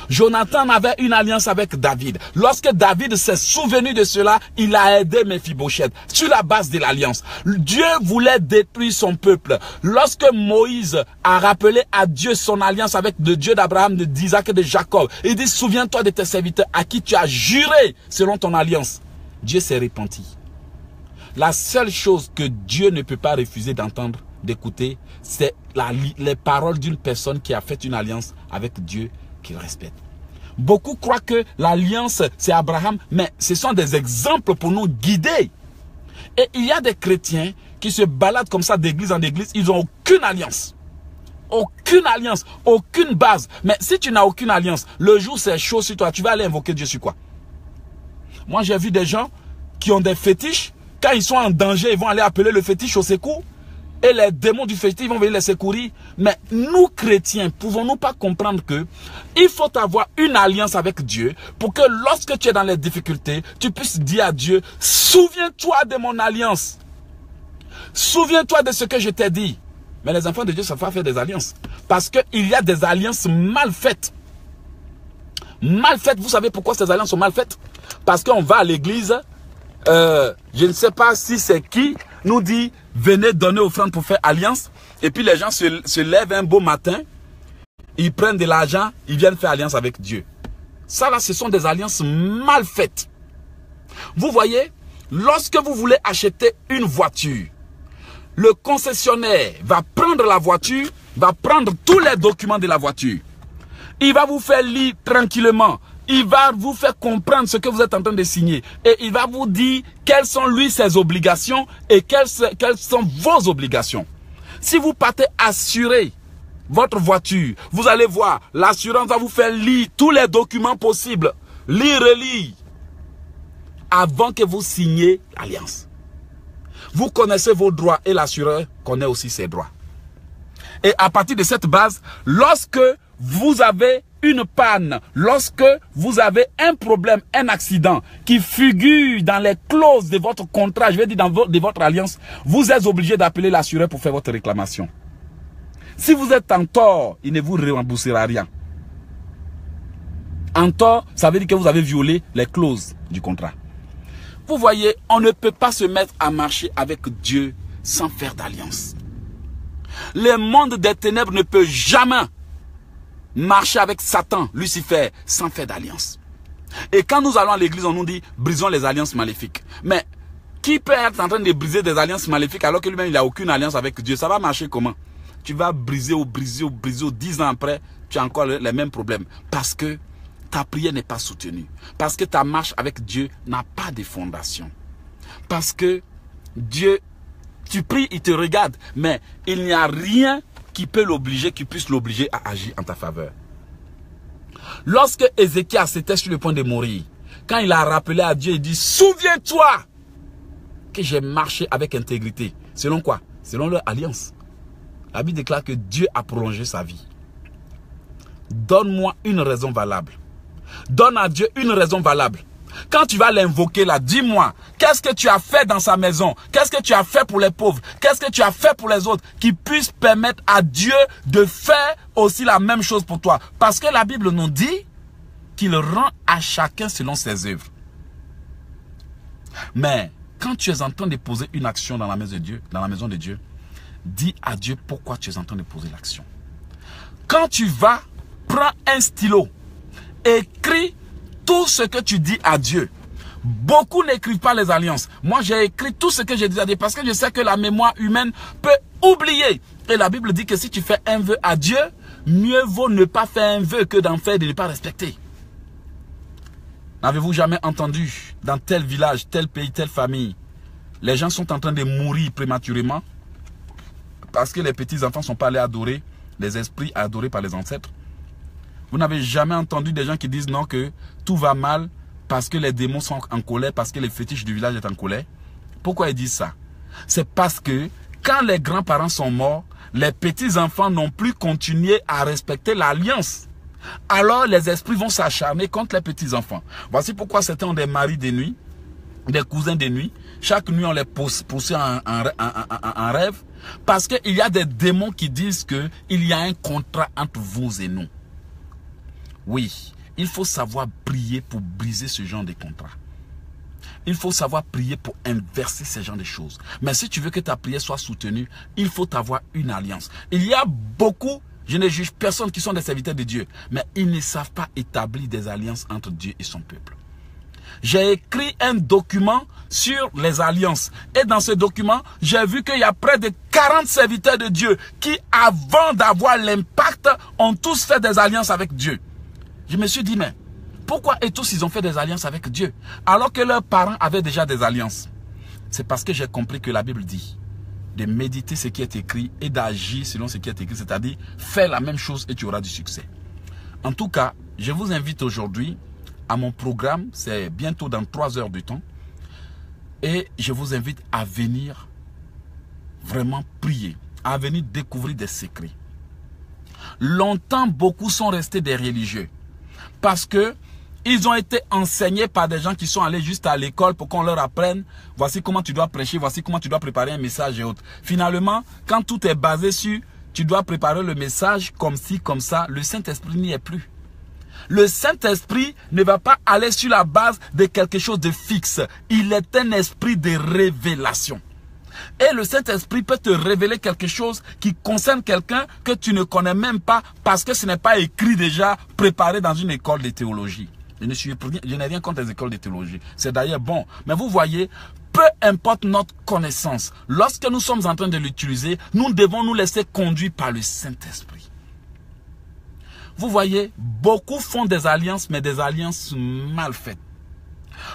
Jonathan avait une alliance avec David. Lorsque David s'est souvenu de cela, il a aidé Méphibosheth sur la base de l'alliance. Dieu voulait détruire son peuple. Lorsque Moïse a rappelé à Dieu son alliance avec le Dieu d'Abraham, d'Isaac et de Jacob, il dit, souviens-toi de tes serviteurs à qui tu as juré selon ton alliance. Dieu s'est repenti. La seule chose que Dieu ne peut pas refuser d'entendre, d'écouter, c'est les paroles d'une personne qui a fait une alliance avec Dieu qu'il respecte. Beaucoup croient que l'alliance c'est Abraham, mais ce sont des exemples pour nous guider. Et il y a des chrétiens qui se baladent comme ça d'église en église, ils n'ont aucune alliance. Aucune alliance, aucune base. Mais si tu n'as aucune alliance, le jour c'est chaud sur toi, tu vas aller invoquer Dieu sur quoi? Moi j'ai vu des gens qui ont des fétiches, quand ils sont en danger, ils vont aller appeler le fétiche au secours. Et les démons du fétiche vont venir les secourir. Mais nous, chrétiens, pouvons-nous pas comprendre que il faut avoir une alliance avec Dieu pour que lorsque tu es dans les difficultés, tu puisses dire à Dieu, souviens-toi de mon alliance. Souviens-toi de ce que je t'ai dit. Mais les enfants de Dieu ne savent pas faire des alliances. Parce qu'il y a des alliances mal faites. Mal faites, vous savez pourquoi ces alliances sont mal faites? Parce qu'on va à l'église, je ne sais pas si c'est qui, nous dit, venez donner offrande pour faire alliance. Et puis les gens se lèvent un beau matin. Ils prennent de l'argent. Ils viennent faire alliance avec Dieu. Ça là, ce sont des alliances mal faites. Vous voyez, lorsque vous voulez acheter une voiture, le concessionnaire va prendre la voiture, va prendre tous les documents de la voiture. Il va vous faire lire tranquillement. Il va vous faire comprendre ce que vous êtes en train de signer. Et il va vous dire quelles sont lui ses obligations et quelles sont vos obligations. Si vous partez assurer votre voiture, vous allez voir, l'assurance va vous faire lire tous les documents possibles. Lire et lire. Avant que vous signiez l'alliance. Vous connaissez vos droits et l'assureur connaît aussi ses droits. Et à partir de cette base, lorsque vous avez une panne, lorsque vous avez un problème, un accident qui figure dans les clauses de votre contrat, je vais dire de votre alliance, vous êtes obligé d'appeler l'assureur pour faire votre réclamation. Si vous êtes en tort, il ne vous remboursera rien. En tort, ça veut dire que vous avez violé les clauses du contrat. Vous voyez, on ne peut pas se mettre à marcher avec Dieu sans faire d'alliance. Le monde des ténèbres ne peut jamais marcher avec Satan, Lucifer, sans faire d'alliance. Et quand nous allons à l'église, on nous dit, brisons les alliances maléfiques. Mais qui peut être en train de briser des alliances maléfiques alors que lui-même, il n'a aucune alliance avec Dieu? Ça va marcher comment? Tu vas briser ou briser ou briser, 10 ans après, tu as encore les mêmes problèmes. Parce que ta prière n'est pas soutenue. Parce que ta marche avec Dieu n'a pas de fondation. Parce que Dieu, tu pries, il te regarde, mais il n'y a rien qui peut l'obliger, qui puisse l'obliger à agir en ta faveur. Lorsque Ézéchias était sur le point de mourir, quand il a rappelé à Dieu, il dit, souviens-toi que j'ai marché avec intégrité. Selon quoi? Selon leur alliance. La Bible déclare que Dieu a prolongé sa vie. Donne-moi une raison valable. Donne à Dieu une raison valable. Quand tu vas l'invoquer là, dis-moi, qu'est-ce que tu as fait dans sa maison? Qu'est-ce que tu as fait pour les pauvres? Qu'est-ce que tu as fait pour les autres? Qui puisse permettre à Dieu de faire aussi la même chose pour toi. Parce que la Bible nous dit qu'il rend à chacun selon ses œuvres. Mais quand tu es en train de poser une action dans la maison de Dieu, dis à Dieu pourquoi tu es en train de poser l'action. Quand tu vas, prends un stylo, écris tout ce que tu dis à Dieu. Beaucoup n'écrivent pas les alliances. Moi, j'ai écrit tout ce que j'ai dit à Dieu parce que je sais que la mémoire humaine peut oublier. Et la Bible dit que si tu fais un vœu à Dieu, mieux vaut ne pas faire un vœu que d'en faire et de ne pas respecter. N'avez-vous jamais entendu dans tel village, tel pays, telle famille, les gens sont en train de mourir prématurément parce que les petits-enfants ne sont pas allés adorer les esprits adorés par les ancêtres? Vous n'avez jamais entendu des gens qui disent non, que tout va mal parce que les démons sont en colère, parce que les fétiches du village sont en colère? Pourquoi ils disent ça? C'est parce que quand les grands-parents sont morts, les petits-enfants n'ont plus continué à respecter l'alliance. Alors les esprits vont s'acharner contre les petits-enfants. Voici pourquoi certains ont des maris de nuit, des cousins de nuit. Chaque nuit on les pousse en rêve. Parce qu'il y a des démons qui disent qu'il y a un contrat entre vous et nous. Oui, il faut savoir prier pour briser ce genre de contrat. Il faut savoir prier pour inverser ce genre de choses. Mais si tu veux que ta prière soit soutenue, il faut avoir une alliance. Il y a beaucoup, je ne juge personne qui sont des serviteurs de Dieu, mais ils ne savent pas établir des alliances entre Dieu et son peuple. J'ai écrit un document sur les alliances. Et dans ce document, j'ai vu qu'il y a près de 40 serviteurs de Dieu qui, avant d'avoir l'impact, ont tous fait des alliances avec Dieu. Je me suis dit, mais pourquoi et tous ils ont fait des alliances avec Dieu alors que leurs parents avaient déjà des alliances? C'est parce que j'ai compris que la Bible dit de méditer ce qui est écrit et d'agir selon ce qui est écrit, c'est-à-dire faire la même chose et tu auras du succès. En tout cas, je vous invite aujourd'hui à mon programme, c'est bientôt dans 3 heures de temps, et je vous invite à venir vraiment prier, à venir découvrir des secrets. Longtemps, beaucoup sont restés des religieux. Parce que ils ont été enseignés par des gens qui sont allés juste à l'école pour qu'on leur apprenne. Voici comment tu dois prêcher, voici comment tu dois préparer un message et autres. Finalement, quand tout est basé sur tu dois préparer le message comme ci, comme ça, le Saint-Esprit n'y est plus. Le Saint-Esprit ne va pas aller sur la base de quelque chose de fixe. Il est un esprit de révélation. Et le Saint-Esprit peut te révéler quelque chose qui concerne quelqu'un que tu ne connais même pas parce que ce n'est pas écrit déjà, préparé dans une école de théologie. Je n'ai rien contre les écoles de théologie. C'est d'ailleurs bon. Mais vous voyez, peu importe notre connaissance, lorsque nous sommes en train de l'utiliser, nous devons nous laisser conduire par le Saint-Esprit. Vous voyez, beaucoup font des alliances, mais des alliances mal faites.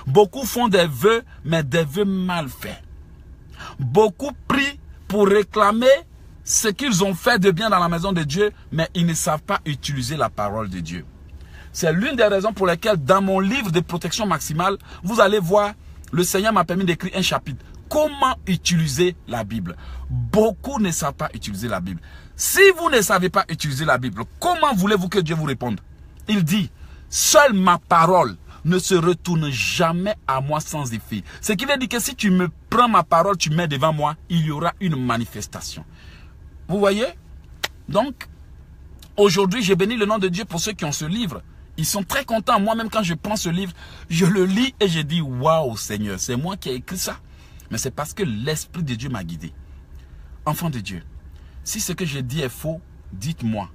Beaucoup font des vœux, mais des vœux mal faits. Beaucoup prient pour réclamer ce qu'ils ont fait de bien dans la maison de Dieu, mais ils ne savent pas utiliser la parole de Dieu. C'est l'une des raisons pour lesquelles dans mon livre de protection maximale, vous allez voir, le Seigneur m'a permis d'écrire un chapitre. Comment utiliser la Bible? Beaucoup ne savent pas utiliser la Bible. Si vous ne savez pas utiliser la Bible, comment voulez-vous que Dieu vous réponde? Il dit, seule ma parole ne se retourne jamais à moi sans effet. Ce qui veut dire que si tu me prends ma parole, tu mets devant moi, il y aura une manifestation. Vous voyez? Donc, aujourd'hui, j'ai béni le nom de Dieu pour ceux qui ont ce livre. Ils sont très contents. Moi-même, quand je prends ce livre, je le lis et je dis, waouh Seigneur, c'est moi qui ai écrit ça. Mais c'est parce que l'Esprit de Dieu m'a guidé. Enfant de Dieu, si ce que je dis est faux, dites-moi.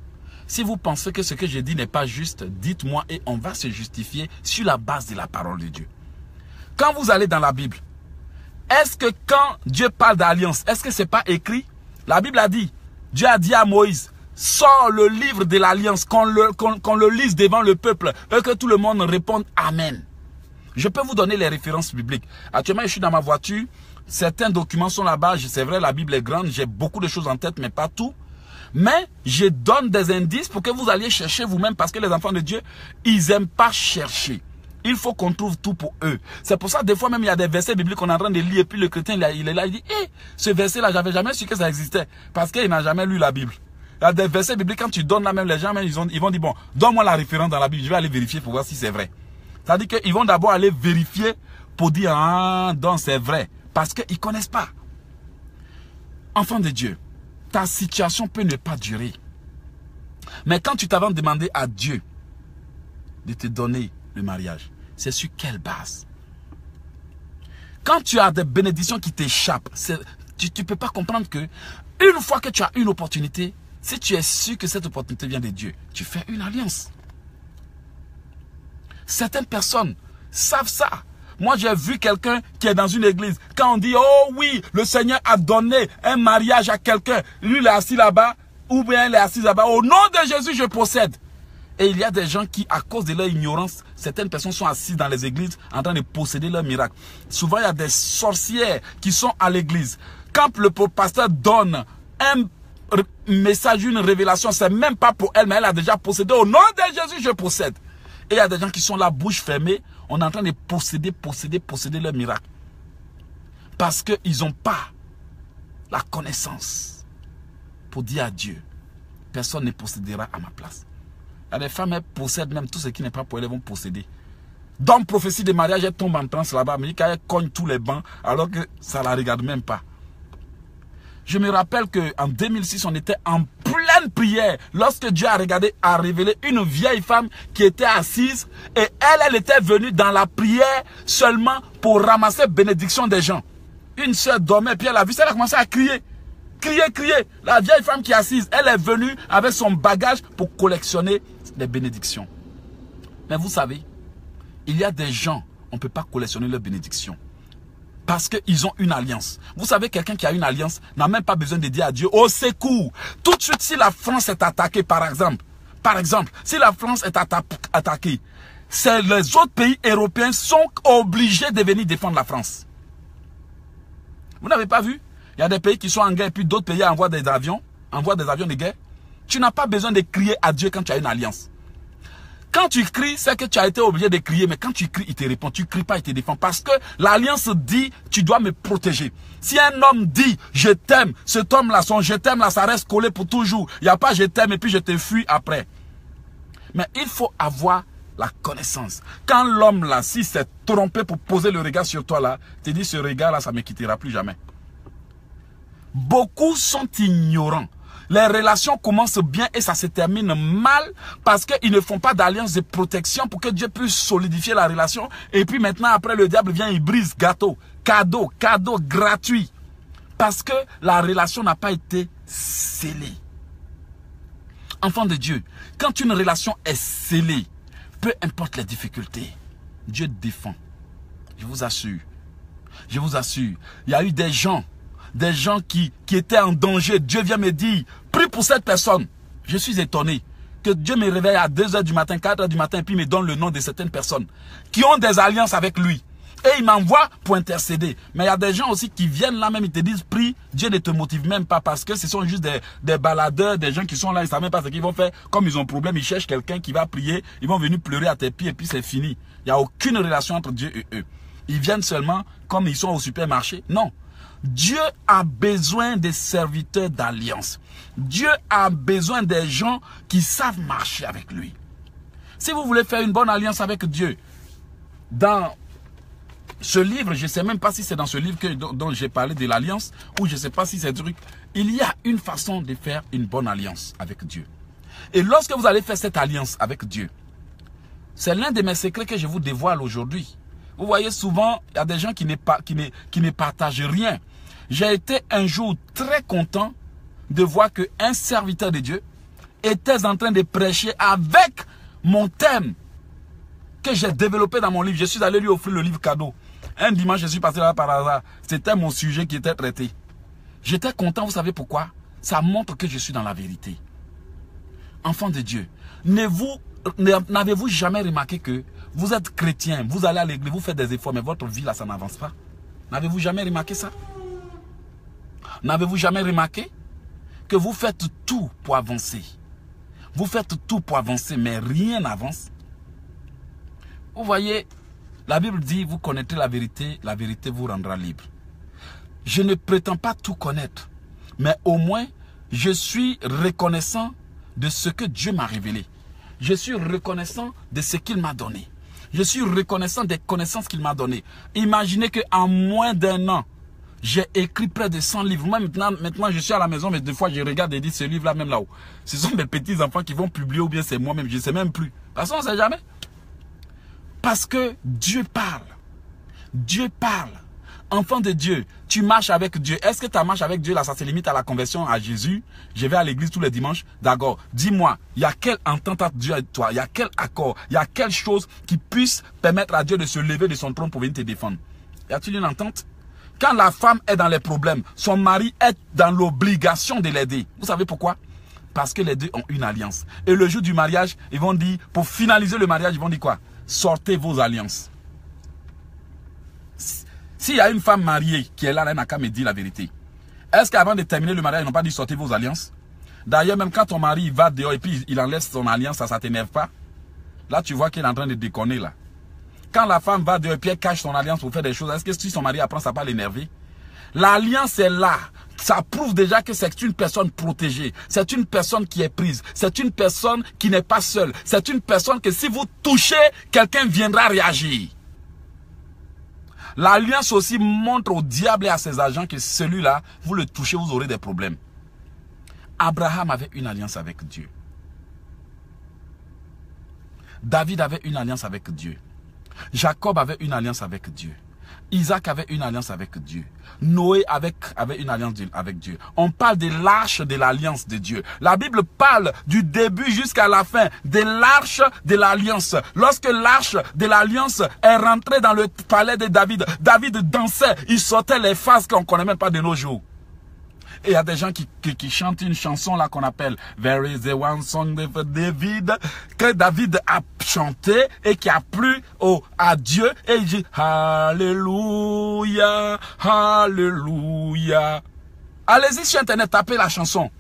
Si vous pensez que ce que je dis n'est pas juste, dites-moi et on va se justifier sur la base de la parole de Dieu. Quand vous allez dans la Bible, est-ce que quand Dieu parle d'alliance, est-ce que ce n'est pas écrit? La Bible a dit, Dieu a dit à Moïse, sors le livre de l'alliance, qu'on le lise devant le peuple et que tout le monde réponde Amen. Je peux vous donner les références bibliques. Actuellement, je suis dans ma voiture. Certains documents sont là-bas. C'est vrai, la Bible est grande. J'ai beaucoup de choses en tête, mais pas tout. Mais je donne des indices pour que vous alliez chercher vous-même parce que les enfants de Dieu, ils n'aiment pas chercher. Il faut qu'on trouve tout pour eux. C'est pour ça, des fois même, il y a des versets bibliques qu'on est en train de lire et puis le chrétien, il est là, il dit, ce verset-là, j'avais jamais su que ça existait parce qu'il n'a jamais lu la Bible. Il y a des versets bibliques, quand tu donnes là même, les gens, même, ils vont dire, bon, donne-moi la référence dans la Bible, je vais aller vérifier pour voir si c'est vrai. C'est-à-dire qu'ils vont d'abord aller vérifier pour dire, ah, donc c'est vrai. Parce qu'ils ne connaissent pas. Enfant de Dieu, ta situation peut ne pas durer. Mais quand tu t'avais demandé à Dieu de te donner le mariage, c'est sur quelle base? Quand tu as des bénédictions qui t'échappent, tu ne peux pas comprendre que une fois que tu as une opportunité, si tu es sûr que cette opportunité vient de Dieu, tu fais une alliance. Certaines personnes savent ça. Moi, j'ai vu quelqu'un qui est dans une église. Quand on dit, oh oui, le Seigneur a donné un mariage à quelqu'un. Lui, il est assis là-bas, ou bien il est assis là-bas. Au nom de Jésus, je possède. Et il y a des gens qui, à cause de leur ignorance, certaines personnes sont assises dans les églises en train de posséder leur miracle. Souvent, il y a des sorcières qui sont à l'église. Quand le pasteur donne un message, une révélation, c'est même pas pour elle, mais elle a déjà possédé. Au nom de Jésus, je possède. Et il y a des gens qui sont là, bouche fermée, on est en train de posséder leur miracle. Parce qu'ils n'ont pas la connaissance pour dire à Dieu, personne ne possédera à ma place. Il y a des femmes, elles possèdent même tout ce qui n'est pas pour elles, elles vont posséder. Dans la prophétie de mariage, elle tombe en transe là-bas, mais elle cogne tous les bancs, alors que ça ne la regarde même pas. Je me rappelle qu'en 2006, on était en pleine prière lorsque Dieu a révélé une vieille femme qui était assise et elle était venue dans la prière seulement pour ramasser bénédiction des gens. Une soeur dormait et puis elle a vu ça, elle a commencé à crier. Crier. La vieille femme qui est assise, elle est venue avec son bagage pour collectionner les bénédictions. Mais vous savez, il y a des gens, on ne peut pas collectionner leurs bénédictions. Parce qu'ils ont une alliance. Vous savez, quelqu'un qui a une alliance n'a même pas besoin de dire à Dieu, au secours. Tout de suite, si la France est attaquée, par exemple, si la France est attaquée, les autres pays européens sont obligés de venir défendre la France. Vous n'avez pas vu? Il y a des pays qui sont en guerre et puis d'autres pays envoient des avions de guerre. Tu n'as pas besoin de crier à Dieu quand tu as une alliance. Quand tu cries, c'est que tu as été obligé de crier, mais quand tu cries, il te répond. Tu ne cries pas, il te défend. Parce que l'alliance dit, tu dois me protéger. Si un homme dit, je t'aime, cet homme-là, son je t'aime, là, ça reste collé pour toujours. Il n'y a pas je t'aime et puis je te fuis après. Mais il faut avoir la connaissance. Quand l'homme, là, si s'est trompé pour poser le regard sur toi, là, te dit, ce regard-là, ça ne me quittera plus jamais. Beaucoup sont ignorants. Les relations commencent bien et ça se termine mal parce qu'ils ne font pas d'alliance de protection pour que Dieu puisse solidifier la relation. Et puis maintenant, après, le diable vient, il brise cadeau gratuit. Parce que la relation n'a pas été scellée. Enfant de Dieu, quand une relation est scellée, peu importe les difficultés, Dieu défend. Je vous assure. Je vous assure. Il y a eu des gens qui étaient en danger. Dieu vient me dire, prie pour cette personne. Je suis étonné que Dieu me réveille à 2 h du matin, 4 h du matin, et puis me donne le nom de certaines personnes qui ont des alliances avec lui. Et il m'envoie pour intercéder. Mais il y a des gens aussi qui viennent là même, ils te disent, prie, Dieu ne te motive même pas parce que ce sont juste des baladeurs, des gens qui sont là, ils ne savent même pas ce qu'ils vont faire. Comme ils ont un problème, ils cherchent quelqu'un qui va prier, ils vont venir pleurer à tes pieds et puis c'est fini. Il n'y a aucune relation entre Dieu et eux. Ils viennent seulement comme ils sont au supermarché. Non. Dieu a besoin des serviteurs d'alliance. Dieu a besoin des gens qui savent marcher avec lui. Si vous voulez faire une bonne alliance avec Dieu, dans ce livre, je ne sais même pas si c'est dans ce livre dont j'ai parlé de l'alliance, ou je ne sais pas si c'est truc. Il y a une façon de faire une bonne alliance avec Dieu. Et lorsque vous allez faire cette alliance avec Dieu, c'est l'un de mes secrets que je vous dévoile aujourd'hui. Vous voyez, souvent, il y a des gens qui ne partagent rien. J'ai été un jour très content de voir qu'un serviteur de Dieu était en train de prêcher avec mon thème que j'ai développé dans mon livre. Je suis allé lui offrir le livre cadeau. Un dimanche, je suis passé là par hasard. C'était mon sujet qui était traité. J'étais content, vous savez pourquoi? Ça montre que je suis dans la vérité. Enfant de Dieu, n'avez-vous jamais remarqué que vous êtes chrétien, vous allez à l'église, vous faites des efforts, mais votre vie là, ça n'avance pas? N'avez-vous jamais remarqué ça? N'avez-vous jamais remarqué que vous faites tout pour avancer? Vous faites tout pour avancer, mais rien n'avance. Vous voyez, la Bible dit, vous connaîtrez la vérité vous rendra libre. Je ne prétends pas tout connaître, mais au moins, je suis reconnaissant de ce que Dieu m'a révélé. Je suis reconnaissant de ce qu'il m'a donné. Je suis reconnaissant des connaissances qu'il m'a données. Imaginez qu'en moins d'1 an, j'ai écrit près de 100 livres. Moi, maintenant, je suis à la maison, mais des fois, je regarde et dis ce livre-là, même là-haut. Ce sont mes petits-enfants qui vont publier ou bien c'est moi-même. Je ne sais même plus. Parce qu'on ne sait jamais. Parce que Dieu parle. Dieu parle. Enfant de Dieu, tu marches avec Dieu. Est-ce que ta marche avec Dieu, là, ça se limite à la conversion à Jésus? Je vais à l'église tous les dimanches. D'accord. Dis-moi, il y a quelle entente entre Dieu et toi? Il y a quel accord? Il y a quelle chose qui puisse permettre à Dieu de se lever de son trône pour venir te défendre? Y a-t-il une entente? Quand la femme est dans les problèmes, son mari est dans l'obligation de l'aider. Vous savez pourquoi? Parce que les deux ont une alliance. Et le jour du mariage, ils vont dire, pour finaliser le mariage, ils vont dire quoi? Sortez vos alliances. S'il y a une femme mariée qui est là, elle n'a qu'à me dire la vérité. Est-ce qu'avant de terminer le mariage, ils n'ont pas dit sortez vos alliances? D'ailleurs, même quand ton mari va dehors et puis il enlève son alliance, ça ne t'énerve pas? Là, tu vois qu'il est en train de déconner là. Quand la femme va dehors et puis elle cache son alliance pour faire des choses, est-ce que si son mari apprend, ça ne va pas l'énerver? L'alliance est là. Ça prouve déjà que c'est une personne protégée. C'est une personne qui est prise. C'est une personne qui n'est pas seule. C'est une personne que si vous touchez, quelqu'un viendra réagir. L'alliance aussi montre au diable et à ses agents que celui-là, vous le touchez, vous aurez des problèmes. Abraham avait une alliance avec Dieu. David avait une alliance avec Dieu. Jacob avait une alliance avec Dieu. Isaac avait une alliance avec Dieu. Noé avait une alliance avec Dieu. On parle de l'arche de l'alliance de Dieu. La Bible parle du début jusqu'à la fin de l'arche de l'alliance. Lorsque l'arche de l'alliance est rentrée dans le palais de David, David dansait, il sortait les phases qu'on ne connaît même pas de nos jours. Et il y a des gens qui chantent une chanson là qu'on appelle There is a one song of David, que David a chanté et qui a plu à Dieu. Et il dit Alléluia, Alléluia. Allez-y sur internet, tapez la chanson.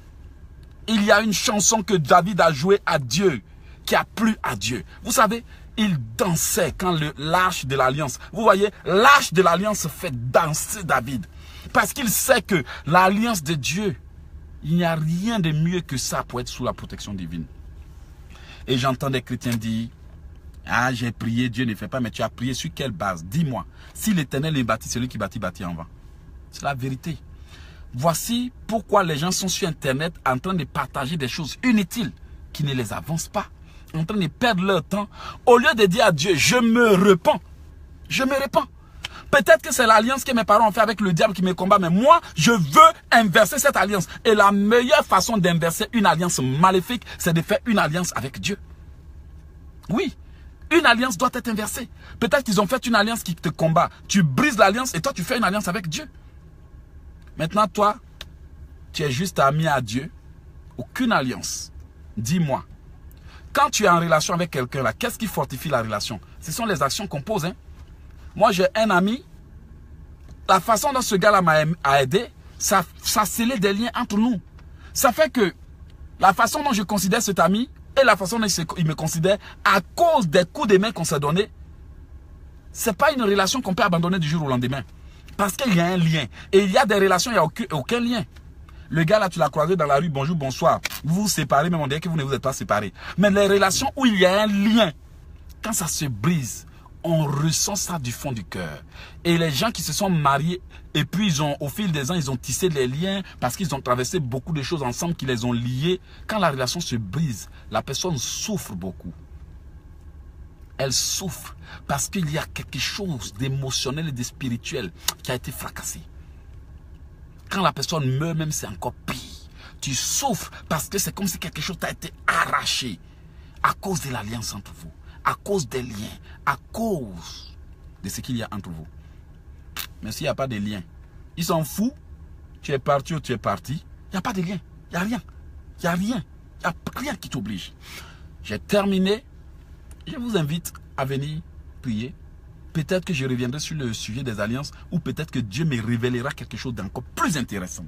Il y a une chanson que David a jouée à Dieu, qui a plu à Dieu. Vous savez, il dansait quand l'arche de l'alliance. Vous voyez, l'arche de l'alliance fait danser David. Parce qu'il sait que l'alliance de Dieu, il n'y a rien de mieux que ça pour être sous la protection divine. Et j'entends des chrétiens dire, ah j'ai prié, Dieu ne fait pas, mais tu as prié sur quelle base? Dis-moi, si l'Éternel est bâti, celui qui bâtit en vain. C'est la vérité. Voici pourquoi les gens sont sur internet en train de partager des choses inutiles qui ne les avancent pas, en train de perdre leur temps, au lieu de dire à Dieu, je me repens. Je me repens. Peut-être que c'est l'alliance que mes parents ont fait avec le diable qui me combat, mais moi, je veux inverser cette alliance. Et la meilleure façon d'inverser une alliance maléfique, c'est de faire une alliance avec Dieu. Oui, une alliance doit être inversée. Peut-être qu'ils ont fait une alliance qui te combat. Tu brises l'alliance et toi, tu fais une alliance avec Dieu. Maintenant, toi, tu es juste ami à Dieu. Aucune alliance. Dis-moi, quand tu es en relation avec quelqu'un, là, qu'est-ce qui fortifie la relation? Ce sont les actions qu'on pose. Hein? Moi, j'ai un ami. La façon dont ce gars-là m'a aidé, ça scellait des liens entre nous. Ça fait que la façon dont je considère cet ami et la façon dont il me considère, à cause des coups de main qu'on s'est donnés, ce n'est pas une relation qu'on peut abandonner du jour au lendemain. Parce qu'il y a un lien. Et il y a des relations, il n'y a aucun lien. Le gars là, tu l'as croisé dans la rue, bonjour, bonsoir. Vous vous séparez, même on dirait que vous ne vous êtes pas séparés. Mais les relations où il y a un lien, quand ça se brise, on ressent ça du fond du cœur. Et les gens qui se sont mariés, et puis ils ont, au fil des ans, ils ont tissé les liens, parce qu'ils ont traversé beaucoup de choses ensemble qui les ont liés. Quand la relation se brise, la personne souffre beaucoup. Elle souffre parce qu'il y a quelque chose d'émotionnel et de spirituel qui a été fracassé. Quand la personne meurt, même c'est encore pire. Tu souffres parce que c'est comme si quelque chose t'a été arraché à cause de l'alliance entre vous, à cause des liens, à cause de ce qu'il y a entre vous. Mais s'il n'y a pas de lien, ils s'en foutent, tu es parti ou tu es parti, il n'y a pas de lien, il n'y a rien, il n'y a rien, il n'y a rien qui t'oblige. J'ai terminé, je vous invite à venir prier. Peut-être que je reviendrai sur le sujet des alliances ou peut-être que Dieu me révélera quelque chose d'encore plus intéressant.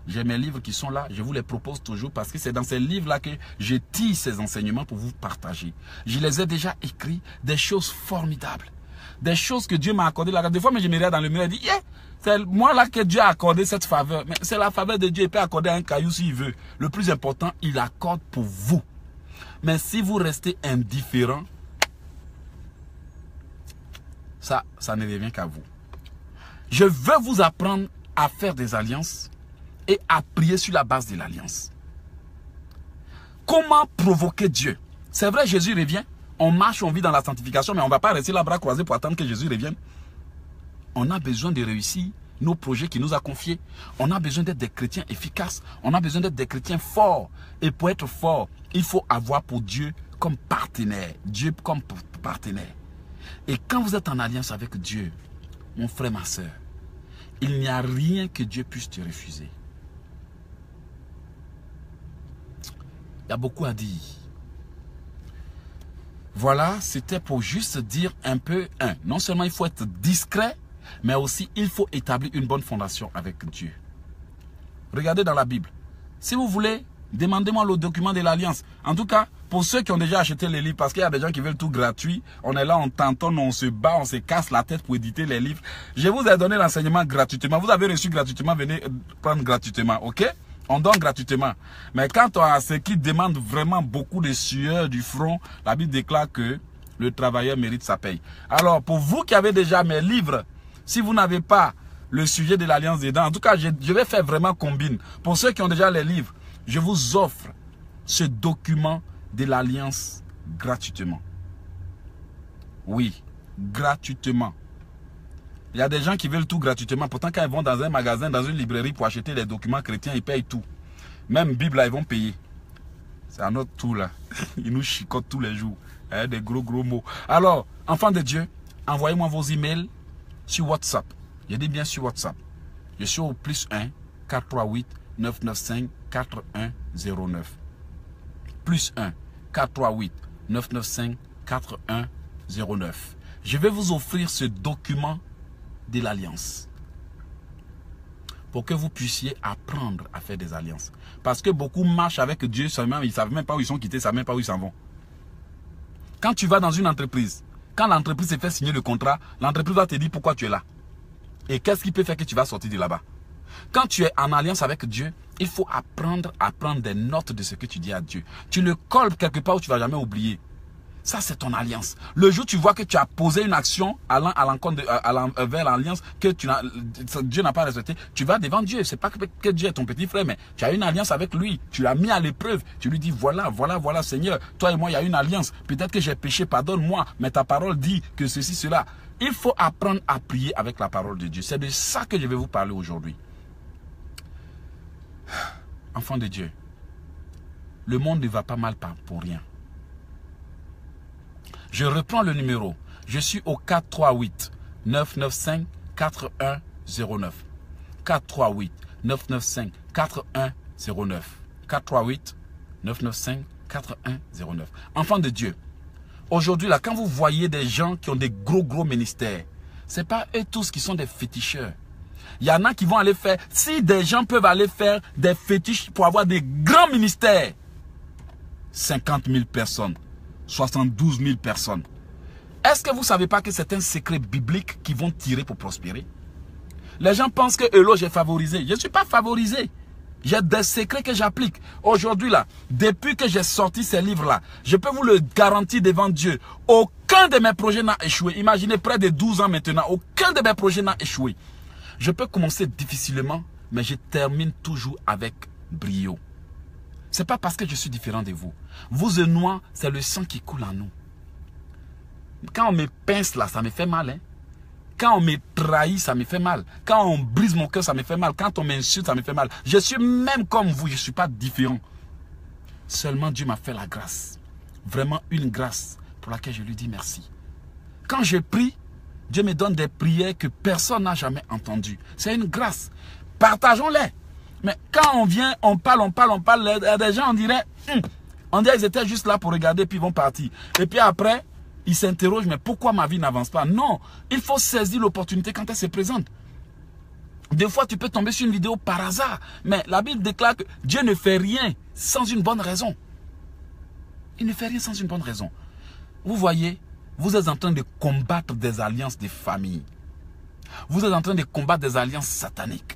J'ai mes livres qui sont là, je vous les propose toujours parce que c'est dans ces livres-là que je tire ces enseignements pour vous partager. Je les ai déjà écrits, des choses formidables, des choses que Dieu m'a accordées. Des fois, je me regarde dans le miroir et dis, yeah, c'est moi là que Dieu a accordé cette faveur. Mais c'est la faveur de Dieu, il peut accorder un caillou s'il veut. Le plus important, il accorde pour vous. Mais si vous restez indifférent, ça ne revient qu'à vous. Je veux vous apprendre à faire des alliances et à prier sur la base de l'alliance. Comment provoquer Dieu? C'est vrai, Jésus revient. On marche, on vit dans la sanctification, mais on ne va pas rester là bras croisés pour attendre que Jésus revienne. On a besoin de réussir nos projets qu'il nous a confiés. On a besoin d'être des chrétiens efficaces. On a besoin d'être des chrétiens forts. Et pour être fort, il faut avoir pour Dieu comme partenaire. Dieu comme partenaire. Et quand vous êtes en alliance avec Dieu, mon frère, ma soeur, il n'y a rien que Dieu puisse te refuser. Il y a beaucoup à dire. Voilà, c'était pour juste dire un peu, non seulement il faut être discret, mais aussi il faut établir une bonne fondation avec Dieu. Regardez dans la Bible. Si vous voulez, demandez-moi le document de l'alliance. En tout cas, pour ceux qui ont déjà acheté les livres, parce qu'il y a des gens qui veulent tout gratuit, on est là, on t'entend, on se bat, on se casse la tête pour éditer les livres. Je vous ai donné l'enseignement gratuitement. Vous avez reçu gratuitement, venez prendre gratuitement, ok? On donne gratuitement. Mais quand on a ce qui demande vraiment beaucoup de sueur du front, la Bible déclare que le travailleur mérite sa paye. Alors, pour vous qui avez déjà mes livres, si vous n'avez pas le sujet de l'alliance dedans, en tout cas, je vais faire vraiment combine. Pour ceux qui ont déjà les livres, je vous offre ce document de l'alliance gratuitement. Oui, gratuitement. Il y a des gens qui veulent tout gratuitement. Pourtant, quand ils vont dans un magasin, dans une librairie pour acheter les documents chrétiens, ils payent tout. Même Bible, là, ils vont payer. C'est un autre tout là. Ils nous chicotent tous les jours. Des gros mots. Alors, enfants de Dieu, envoyez-moi vos emails sur WhatsApp. Je dis bien sur WhatsApp. Je suis au +1 438 995 4109. +1 438 995 4109. Je vais vous offrir ce document de l'alliance pour que vous puissiez apprendre à faire des alliances. Parce que beaucoup marchent avec Dieu seulement, ils ne savent même pas où ils sont quittés, ils ne savent même pas où ils s'en vont. Quand tu vas dans une entreprise, quand l'entreprise se fait signer le contrat, l'entreprise va te dire pourquoi tu es là. Et qu'est-ce qui peut faire que tu vas sortir de là-bas. Quand tu es en alliance avec Dieu, il faut apprendre à prendre des notes de ce que tu dis à Dieu. Tu le colles quelque part où tu ne vas jamais oublier. Ça, c'est ton alliance. Le jour où tu vois que tu as posé une action vers l'alliance que Dieu n'a pas respecté, tu vas devant Dieu. Ce n'est pas que Dieu est ton petit frère, mais tu as une alliance avec lui. Tu l'as mis à l'épreuve. Tu lui dis, voilà, Seigneur, toi et moi, il y a une alliance. Peut-être que j'ai péché, pardonne-moi, mais ta parole dit que ceci, cela. Il faut apprendre à prier avec la parole de Dieu. C'est de ça que je vais vous parler aujourd'hui. Enfants de Dieu, le monde ne va pas mal pour rien. Je reprends le numéro. Je suis au 438 995 4109. 438 995 4109. 438 995 4109. Enfants de Dieu, aujourd'hui, là, quand vous voyez des gens qui ont des gros ministères, ce n'est pas eux tous qui sont des féticheurs. Il y en a qui vont aller faire, si des gens peuvent aller faire des fétiches pour avoir des grands ministères, 50 000 personnes, 72 000 personnes. Est-ce que vous ne savez pas que c'est un secret biblique qu'ils vont tirer pour prospérer? Les gens pensent que hello, j'ai favorisé. Je ne suis pas favorisé. J'ai des secrets que j'applique. Aujourd'hui, là, depuis que j'ai sorti ces livres-là, je peux vous le garantir devant Dieu. Aucun de mes projets n'a échoué. Imaginez, près de 12 ans maintenant, aucun de mes projets n'a échoué. Je peux commencer difficilement, mais je termine toujours avec brio. Ce n'est pas parce que je suis différent de vous. Vous et moi, c'est le sang qui coule en nous. Quand on me pince là, ça me fait mal. Hein? Quand on me trahit, ça me fait mal. Quand on brise mon cœur, ça me fait mal. Quand on m'insulte, ça me fait mal. Je suis même comme vous, je ne suis pas différent. Seulement Dieu m'a fait la grâce. Vraiment une grâce pour laquelle je lui dis merci. Quand je prie, Dieu me donne des prières que personne n'a jamais entendues. C'est une grâce. Partageons-les. Mais quand on vient, on parle, il y a des gens, on dirait ils étaient juste là pour regarder, puis ils vont partir. Et puis après, ils s'interrogent, mais pourquoi ma vie n'avance pas? Non, il faut saisir l'opportunité quand elle se présente. Des fois, tu peux tomber sur une vidéo par hasard, mais la Bible déclare que Dieu ne fait rien sans une bonne raison. Il ne fait rien sans une bonne raison. Vous voyez, vous êtes en train de combattre des alliances de famille. Vous êtes en train de combattre des alliances sataniques.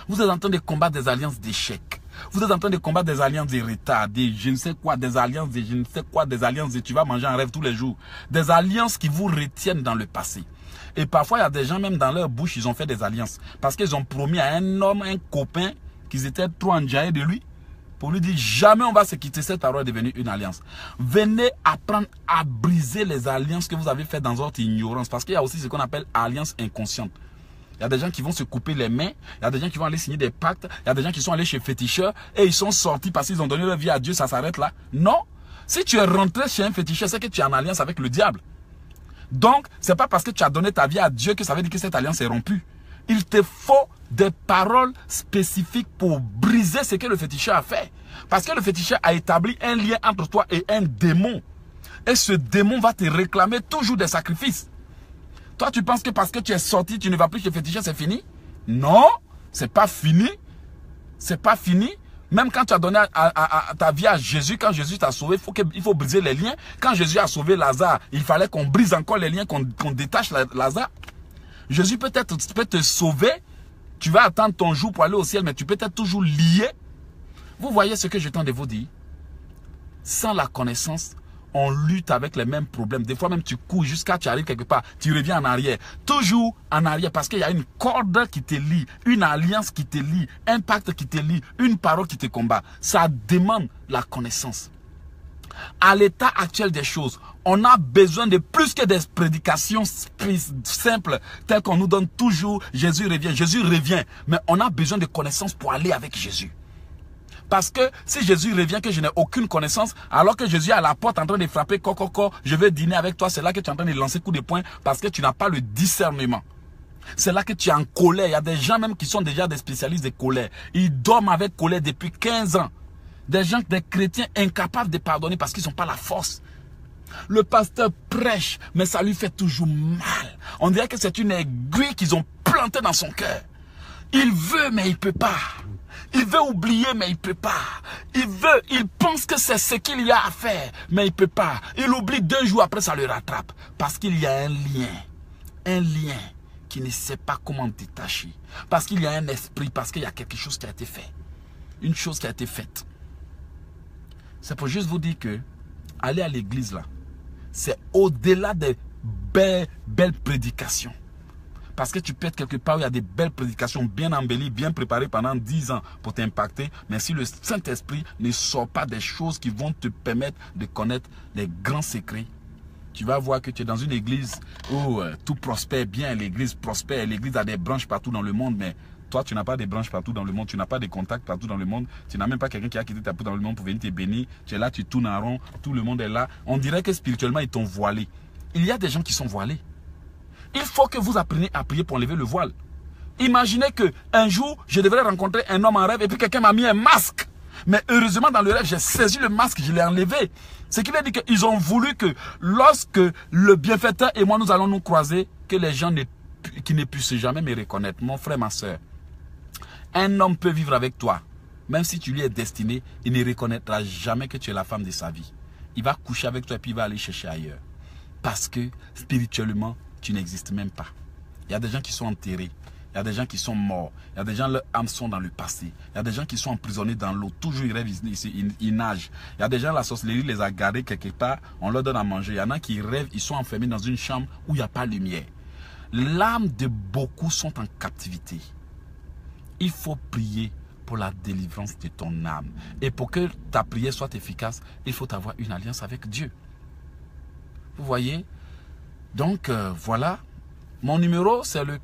Vous êtes en train de combattre des alliances d'échecs. Vous êtes en train de combattre des alliances de retard, des je ne sais quoi, des alliances de je ne sais quoi, des alliances de tu vas manger un rêve tous les jours. Des alliances qui vous retiennent dans le passé. Et parfois, il y a des gens, même dans leur bouche, ils ont fait des alliances. Parce qu'ils ont promis à un homme, un copain, qu'ils étaient trop enjaillés de lui, pour lui dire jamais on va se quitter, cette parole est devenue une alliance. Venez apprendre à briser les alliances que vous avez faites dans votre ignorance. Parce qu'il y a aussi ce qu'on appelle alliance inconsciente. Il y a des gens qui vont se couper les mains, il y a des gens qui vont aller signer des pactes, il y a des gens qui sont allés chez féticheurs et ils sont sortis parce qu'ils ont donné leur vie à Dieu, ça s'arrête là. Non, si tu es rentré chez un féticheur, c'est que tu es en alliance avec le diable. Donc, ce n'est pas parce que tu as donné ta vie à Dieu que ça veut dire que cette alliance est rompue. Il te faut des paroles spécifiques pour briser ce que le féticheur a fait. Parce que le féticheur a établi un lien entre toi et un démon. Et ce démon va te réclamer toujours des sacrifices. Toi, tu penses que parce que tu es sorti, tu ne vas plus chez féticheur, c'est fini? Non, c'est pas fini. C'est pas fini. Même quand tu as donné ta vie à Jésus, quand Jésus t'a sauvé, il faut briser les liens. Quand Jésus a sauvé Lazare, il fallait qu'on brise encore les liens, qu'on détache Lazare. Jésus peut te sauver. Tu vas attendre ton jour pour aller au ciel, mais tu peux être toujours lié. Vous voyez ce que je tente de vous dire? Sans la connaissance, on lutte avec les mêmes problèmes. Des fois même tu cours jusqu'à tu arrives quelque part, tu reviens en arrière. Toujours en arrière parce qu'il y a une corde qui te lie, une alliance qui te lie, un pacte qui te lie, une parole qui te combat. Ça demande la connaissance. À l'état actuel des choses, on a besoin de plus que des prédications simples telles qu'on nous donne toujours. Jésus revient. Mais on a besoin de connaissances pour aller avec Jésus. Parce que si Jésus revient que je n'ai aucune connaissance, alors que Jésus est à la porte en train de frapper, je veux dîner avec toi, c'est là que tu es en train de lancer coup de poing parce que tu n'as pas le discernement. C'est là que tu es en colère. Il y a des gens même qui sont déjà des spécialistes de colère. Ils dorment avec colère depuis 15 ans. Des gens, des chrétiens incapables de pardonner parce qu'ils n'ont pas la force. Le pasteur prêche, mais ça lui fait toujours mal. On dirait que c'est une aiguille qu'ils ont plantée dans son cœur. Il veut, mais il ne peut pas. Il veut oublier, mais il ne peut pas. Il pense que c'est ce qu'il y a à faire, mais il ne peut pas. Il oublie 2 jours après, ça le rattrape. Parce qu'il y a un lien qui ne sait pas comment détacher. Parce qu'il y a un esprit, parce qu'il y a quelque chose qui a été fait. Une chose qui a été faite. C'est pour juste vous dire que aller à l'église là, c'est au-delà des belles prédications. Parce que tu peux être quelque part où il y a des belles prédications bien embellies, bien préparées pendant 10 ans pour t'impacter. Mais si le Saint-Esprit ne sort pas des choses qui vont te permettre de connaître les grands secrets, tu vas voir que tu es dans une église où tout prospère bien, l'église prospère, l'église a des branches partout dans le monde, mais toi, tu n'as pas des branches partout dans le monde, tu n'as pas de contacts partout dans le monde, tu n'as même pas quelqu'un qui a quitté ta peau dans le monde pour venir te bénir, tu es là, tu tournes en rond, tout le monde est là. On dirait que spirituellement, ils t'ont voilé. Il y a des gens qui sont voilés. Il faut que vous appreniez à prier pour enlever le voile. Imaginez qu'un jour, je devrais rencontrer un homme en rêve et puis quelqu'un m'a mis un masque. Mais heureusement, dans le rêve, j'ai saisi le masque, je l'ai enlevé. Ce qui veut dire qu'ils ont voulu que lorsque le bienfaiteur et moi, nous allons nous croiser, que les gens qui ne puissent jamais me reconnaître. Mon frère, ma soeur, un homme peut vivre avec toi. Même si tu lui es destiné, il ne reconnaîtra jamais que tu es la femme de sa vie. Il va coucher avec toi et puis il va aller chercher ailleurs. Parce que spirituellement, tu n'existes même pas. Il y a des gens qui sont enterrés. Il y a des gens qui sont morts. Il y a des gens, leurs âmes sont dans le passé. Il y a des gens qui sont emprisonnés dans l'eau. Toujours ils rêvent, ils nagent. Il y a des gens, la sorcellerie les a gardés quelque part. On leur donne à manger. Il y en a qui rêvent, ils sont enfermés dans une chambre où il n'y a pas de lumière. L'âme de beaucoup sont en captivité. Il faut prier pour la délivrance de ton âme. Et pour que ta prière soit efficace, il faut avoir une alliance avec Dieu. Vous voyez? Donc, voilà. Mon numéro, c'est le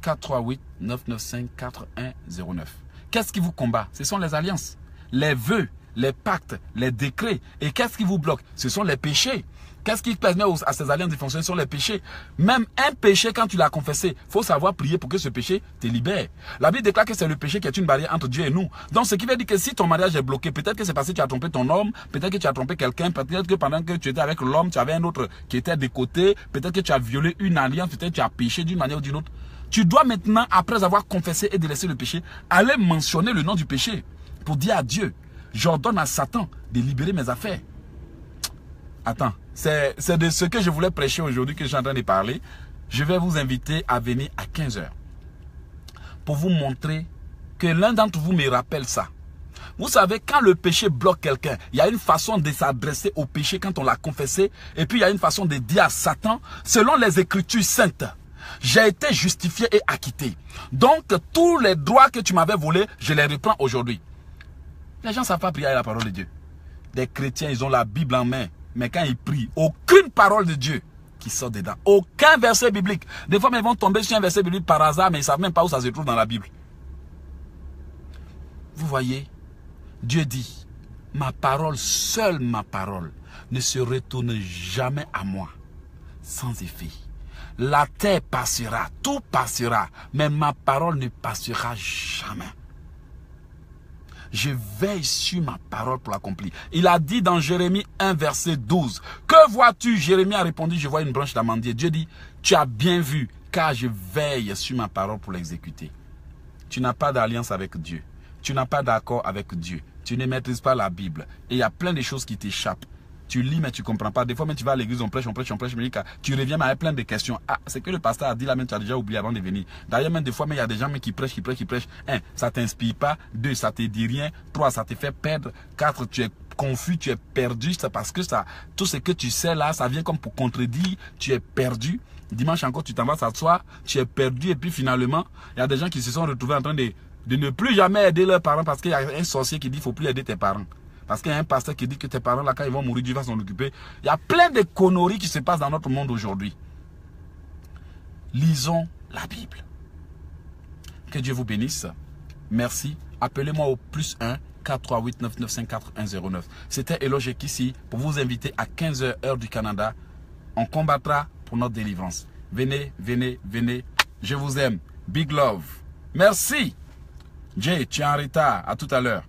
438-995-4109. Qu'est-ce qui vous combat? Ce sont les alliances, les vœux, les pactes, les décrets. Et qu'est-ce qui vous bloque? Ce sont les péchés. Qu'est-ce qui permet à ces alliances de fonctionner? Ce sont les péchés. Même un péché, quand tu l'as confessé, il faut savoir prier pour que ce péché te libère. La Bible déclare que c'est le péché qui est une barrière entre Dieu et nous. Donc, ce qui veut dire que si ton mariage est bloqué, peut-être que c'est parce que tu as trompé ton homme, peut-être que tu as trompé quelqu'un, peut-être que pendant que tu étais avec l'homme, tu avais un autre qui était de côté, peut-être que tu as violé une alliance, peut-être que tu as péché d'une manière ou d'une autre. Tu dois maintenant, après avoir confessé et délaissé le péché, aller mentionner le nom du péché pour dire à Dieu, j'ordonne à Satan de libérer mes affaires. Attends, c'est de ce que je voulais prêcher aujourd'hui que je suis en train de parler. Je vais vous inviter à venir à 15 h pour vous montrer que l'un d'entre vous me rappelle ça. Vous savez, quand le péché bloque quelqu'un, il y a une façon de s'adresser au péché quand on l'a confessé. Et puis il y a une façon de dire à Satan, selon les Écritures saintes, j'ai été justifié et acquitté. Donc tous les droits que tu m'avais volés, je les reprends aujourd'hui. Les gens ne savent pas prier à la parole de Dieu. Des chrétiens, ils ont la Bible en main. Mais quand ils prient, aucune parole de Dieu qui sort dedans. Aucun verset biblique. Des fois, ils vont tomber sur un verset biblique par hasard, mais ils ne savent même pas où ça se trouve dans la Bible. Vous voyez, Dieu dit, ma parole, seule ma parole, ne se retourne jamais à moi sans effet. La terre passera, tout passera, mais ma parole ne passera jamais. Je veille sur ma parole pour l'accomplir. Il a dit dans Jérémie 1 verset 12. Que vois-tu? Jérémie a répondu, je vois une branche d'amandier. Dieu dit, tu as bien vu, car je veille sur ma parole pour l'exécuter. Tu n'as pas d'alliance avec Dieu. Tu n'as pas d'accord avec Dieu. Tu ne maîtrises pas la Bible. Et il y a plein de choses qui t'échappent. Tu lis mais tu ne comprends pas. Des fois même tu vas à l'église, on prêche, mais tu reviens mais avec plein de questions. Ah, c'est que le pasteur a dit là même, tu as déjà oublié avant de venir. D'ailleurs même des fois, mais il y a des gens qui prêchent. 1, ça ne t'inspire pas. 2, ça ne te dit rien. 3, ça te fait perdre. 4, tu es confus, tu es perdu. C'est parce que ça, tout ce que tu sais là, ça vient comme pour contredire. Tu es perdu. Dimanche encore, tu t'en vas s'asseoir. Tu es perdu et puis finalement, il y a des gens qui se sont retrouvés en train de ne plus jamais aider leurs parents parce qu'il y a un sorcier qui dit qu'il ne faut plus aider tes parents. Parce qu'il y a un pasteur qui dit que tes parents, là, quand ils vont mourir, Dieu va s'en occuper. Il y a plein de conneries qui se passent dans notre monde aujourd'hui. Lisons la Bible. Que Dieu vous bénisse. Merci. Appelez-moi au +1 438 995 4109. C'était Eloge ici pour vous inviter à 15 h heure du Canada. On combattra pour notre délivrance. Venez, venez, venez. Je vous aime. Big love. Merci. Jay, tu es en retard. À tout à l'heure.